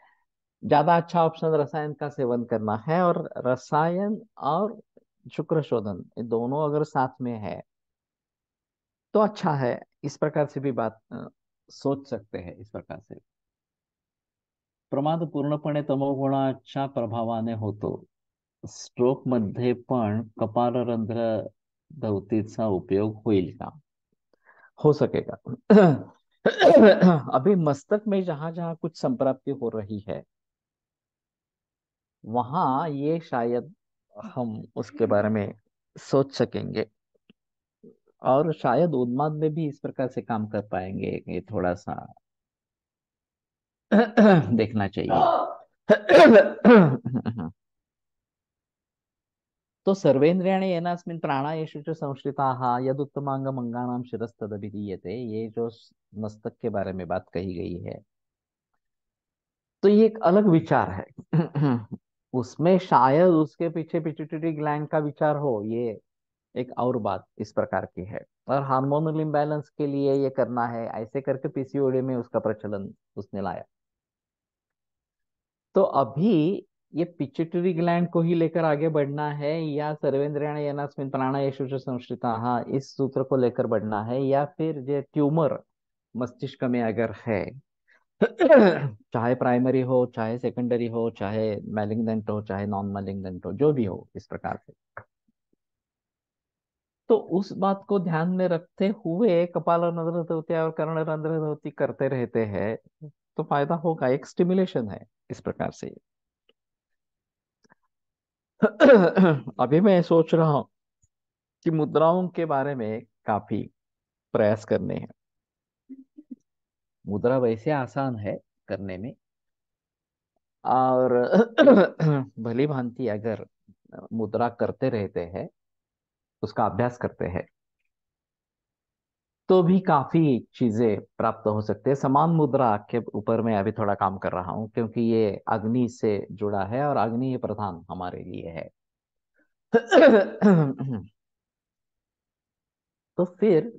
ज्यादा अच्छा ऑप्शन रसायन का सेवन करना है, और रसायन और शुक्र शोधन ये दोनों अगर साथ में है तो अच्छा है। इस प्रकार से भी बात सोच सकते हैं इस प्रकार से। प्रमाद पूर्णपणे तमोगुणाच्या प्रभावाने होतो, स्ट्रोक मध्ये पण कपालरंध्र धावतीचा उपयोग होईल का? हो सकेगा। अभी मस्तक में जहां जहां कुछ संप्राप्ति हो रही है, वहां ये शायद हम उसके बारे में सोच सकेंगे, और शायद उन्माद में भी इस प्रकार से काम कर पाएंगे, ये थोड़ा सा देखना चाहिए। तो सर्वेन्द्रियाणि येनास्मिन् प्राणायेषु च संश्रिताः यदुत्तमांगमंगानां शिरस्तदभिधीयते, ये जो मस्तक के बारे में बात कही गई है, तो ये एक अलग विचार है। उसमें शायद उसके पीछे पिट्यूटरी ग्लैंड का विचार हो, ये एक और बात इस प्रकार की है। और हार्मोनल इम्बैलेंस के लिए ये करना है, ऐसे करके पीसीओडी में उसका प्रचलन उसने लाया। तो अभी ये पिट्यूटरी ग्लैंड को ही लेकर आगे बढ़ना है, या सर्वेन्द्रियाणि यनास्मिन् प्राणायेषु च संश्रिताः इस सूत्र को लेकर बढ़ना है, या फिर ये ट्यूमर मस्तिष्क में अगर है, चाहे प्राइमरी हो चाहे सेकेंडरी हो, चाहे मैलिग्नेंट हो चाहे नॉन मैलिग्नेंट हो, जो भी हो इस प्रकार से, तो उस बात को ध्यान में रखते हुए कपाल रंध्र धोती और कर्ण रंध्र धोती करते रहते हैं, तो फायदा होगा, एक स्टिमुलेशन है इस प्रकार से। अभी मैं सोच रहा हूँ कि मुद्राओं के बारे में काफी प्रयास करने हैं। मुद्रा वैसे आसान है करने में, और भली भांति अगर मुद्रा करते रहते हैं, उसका अभ्यास करते हैं, तो भी काफी चीजें प्राप्त हो सकते हैं। समान मुद्रा के ऊपर मैं अभी थोड़ा काम कर रहा हूँ, क्योंकि ये अग्नि से जुड़ा है और अग्नि ये प्रधान हमारे लिए है। तो फिर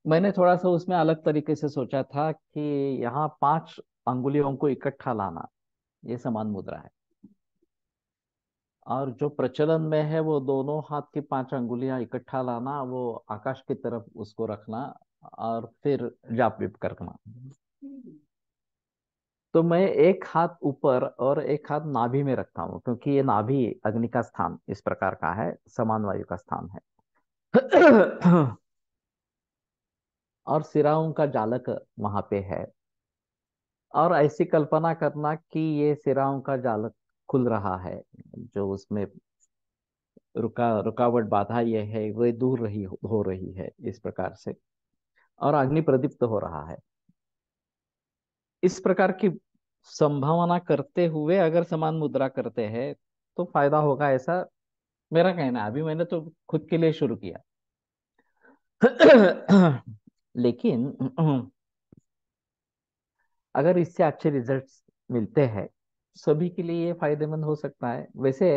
मैंने थोड़ा सा उसमें अलग तरीके से सोचा था कि यहाँ 5 अंगुलियों को इकट्ठा लाना, ये समान मुद्रा है। और जो प्रचलन में है वो दोनों हाथ की 5 अंगुलियां इकट्ठा लाना, वो आकाश की तरफ उसको रखना, और फिर जाप विप करना। तो मैं एक हाथ ऊपर और एक हाथ नाभि में रखता हूँ, क्योंकि ये नाभि अग्नि का स्थान इस प्रकार का है, समान वायु का स्थान है। और सिराओं का जालक वहां पे है, और ऐसी कल्पना करना कि ये सिराओं का जालक खुल रहा है, जो उसमें रुकावट बाधा ये है वो दूर हो रही है इस प्रकार से, और अग्नि प्रदीप्त हो रहा है। इस प्रकार की संभावना करते हुए अगर समान मुद्रा करते हैं तो फायदा होगा, ऐसा मेरा कहना है। अभी मैंने तो खुद के लिए शुरू किया। लेकिन अगर इससे अच्छे रिजल्ट्स मिलते हैं, सभी के लिए ये फायदेमंद हो सकता है। वैसे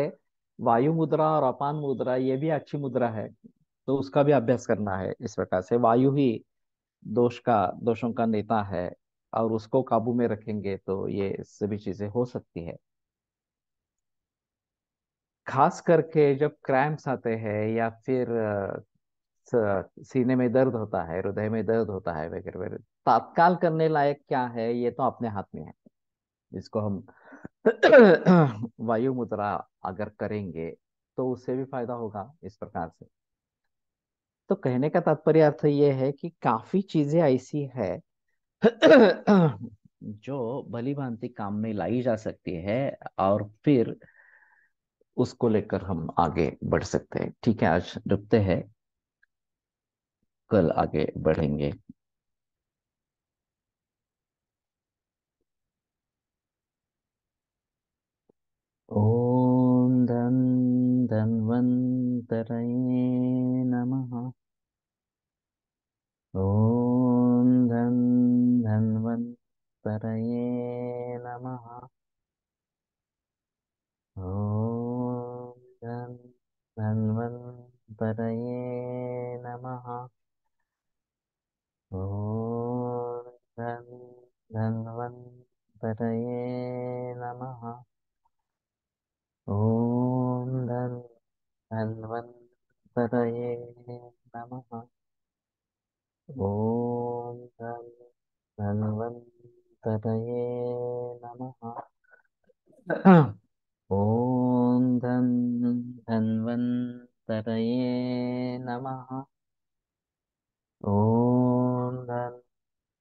वायु मुद्रा और अपान मुद्रा ये भी अच्छी मुद्रा है, तो उसका भी अभ्यास करना है इस प्रकार से। वायु ही दोषों का नेता है, और उसको काबू में रखेंगे तो ये सभी चीजें हो सकती है। खास करके जब क्रैम्प्स आते हैं, या फिर सीने में दर्द होता है, हृदय में दर्द होता है वगैरह वगैरह, तात्काल करने लायक क्या है, ये तो अपने हाथ में है। इसको हम वायु मुद्रा अगर करेंगे तो उससे भी फायदा होगा इस प्रकार से। तो कहने का तात्पर्य अर्थ ये है कि काफी चीजें ऐसी है जो भली भांति काम में लाई जा सकती है, और फिर उसको लेकर हम आगे बढ़ सकते हैं। ठीक है, आज रुकते हैं, कल आगे बढ़ेंगे। ओम धन धन्वंतरये नमः। ओम धन धन्वंतरये नमः। ओम धन धन्वंतरये नमः। ओम धन धन्वंतरये नमः। ओम धन धन्वंतरये नमः। ओम धन धन्वंतरये नमः। ओम धन धन्वंतरये नमः। ओम धन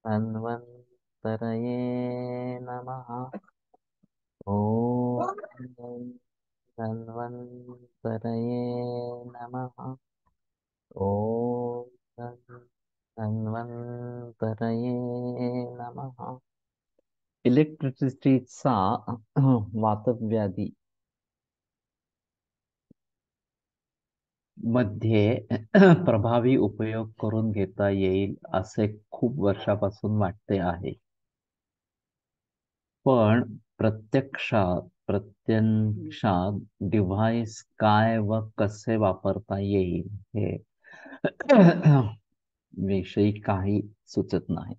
धन्वंतरये नमः। ओम धन धन्वंतरये नमः। ओम धन धन्वंतरये नमः। इलेक्ट्रिसिटीचा वातव्याधी मध्ये प्रभावी उपयोग करून घेता येईल असे खूप वर्षापासून वाटते आहे. पण प्रत्यक्षात डिव्हाइस काय व कसे वापरता येईल हे विषयी काही सुचत नाही.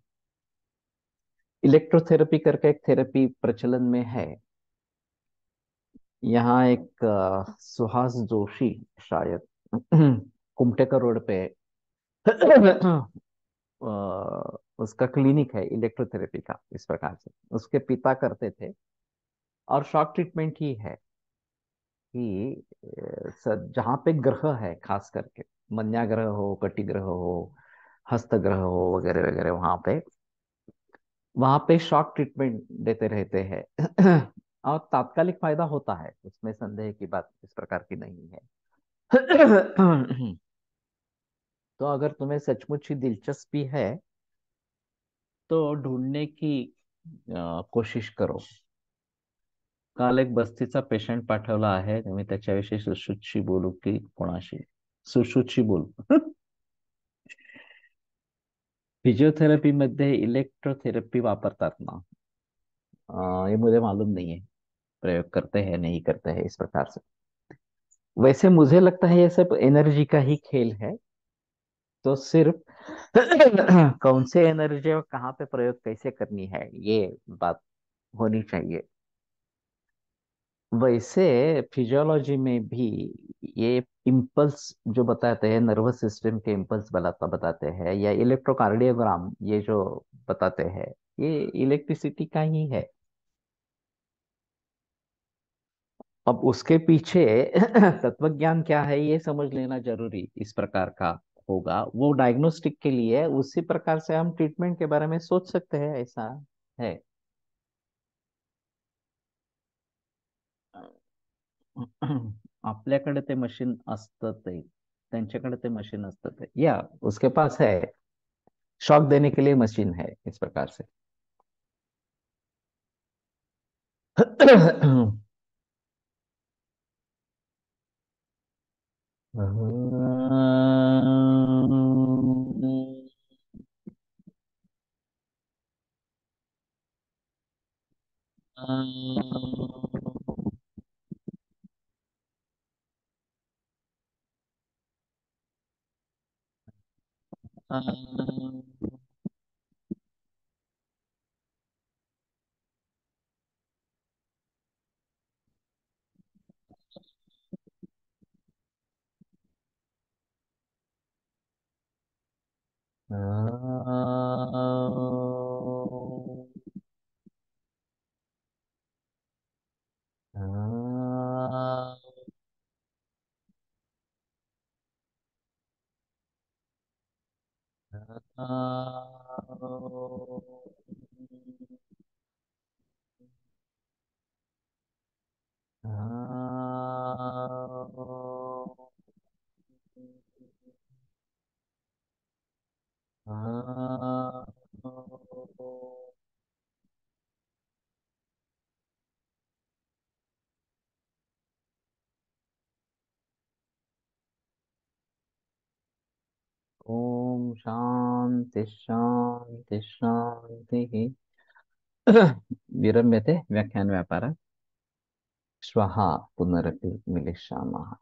इलेक्ट्रोथेरेपी करके एक थेरेपी प्रचलन में है। यहाँ एक सुहास जोशी, शायद कुमटेकर रोड पे उसका क्लिनिक है इलेक्ट्रोथेरेपी का, इस प्रकार से उसके पिता करते थे। और शॉक ट्रीटमेंट ही है कि जहाँ पे ग्रह है, खास करके मन्या ग्रह हो, कटी ग्रह हो, हस्त ग्रह हो, वगैरह वगैरह, वहां पे शॉक ट्रीटमेंट देते रहते हैं और तात्कालिक फायदा होता है, उसमें संदेह की बात इस प्रकार की नहीं है। तो अगर तुम्हें सचमुच ही दिलचस्पी है तो ढूंढने की कोशिश करो। काल एक बस्तीचा पेशंट पाठवला आहे, मी त्याच्याविषयी सुश्रुतशी बोलू की कोणाशी? सुश्रुतशी बोलू. फिजियोथेरेपी मध्ये इलेक्ट्रोथेरेपी वापरतात ना? ये मुझे मालूम नहीं है, प्रयोग करते हैं नहीं करते हैं इस प्रकार से। वैसे मुझे लगता है ये सब एनर्जी का ही खेल है। तो सिर्फ कौन से एनर्जी और कहाँ पे प्रयोग कैसे करनी है, ये बात होनी चाहिए। वैसे फिजियोलॉजी में भी ये इम्पल्स जो बताते हैं, नर्वस सिस्टम के इम्पल्स बताते हैं, या इलेक्ट्रोकार्डियोग्राम ये जो बताते हैं, ये इलेक्ट्रिसिटी का ही है। अब उसके पीछे तत्वज्ञान क्या है ये समझ लेना जरूरी इस प्रकार का होगा। वो डायग्नोस्टिक के लिए उसी प्रकार से हम ट्रीटमेंट के बारे में सोच सकते हैं, ऐसा है। आपल्याकडे ते मशीन असतं, ते त्यांच्याकडे ते मशीन असतं, ते या उसके पास है, शॉक देने के लिए मशीन है इस प्रकार से। शांति शांति शांति। विरम्यते व्याख्यान व्यापार। श्वः पुनरपि मिलिष्यामः।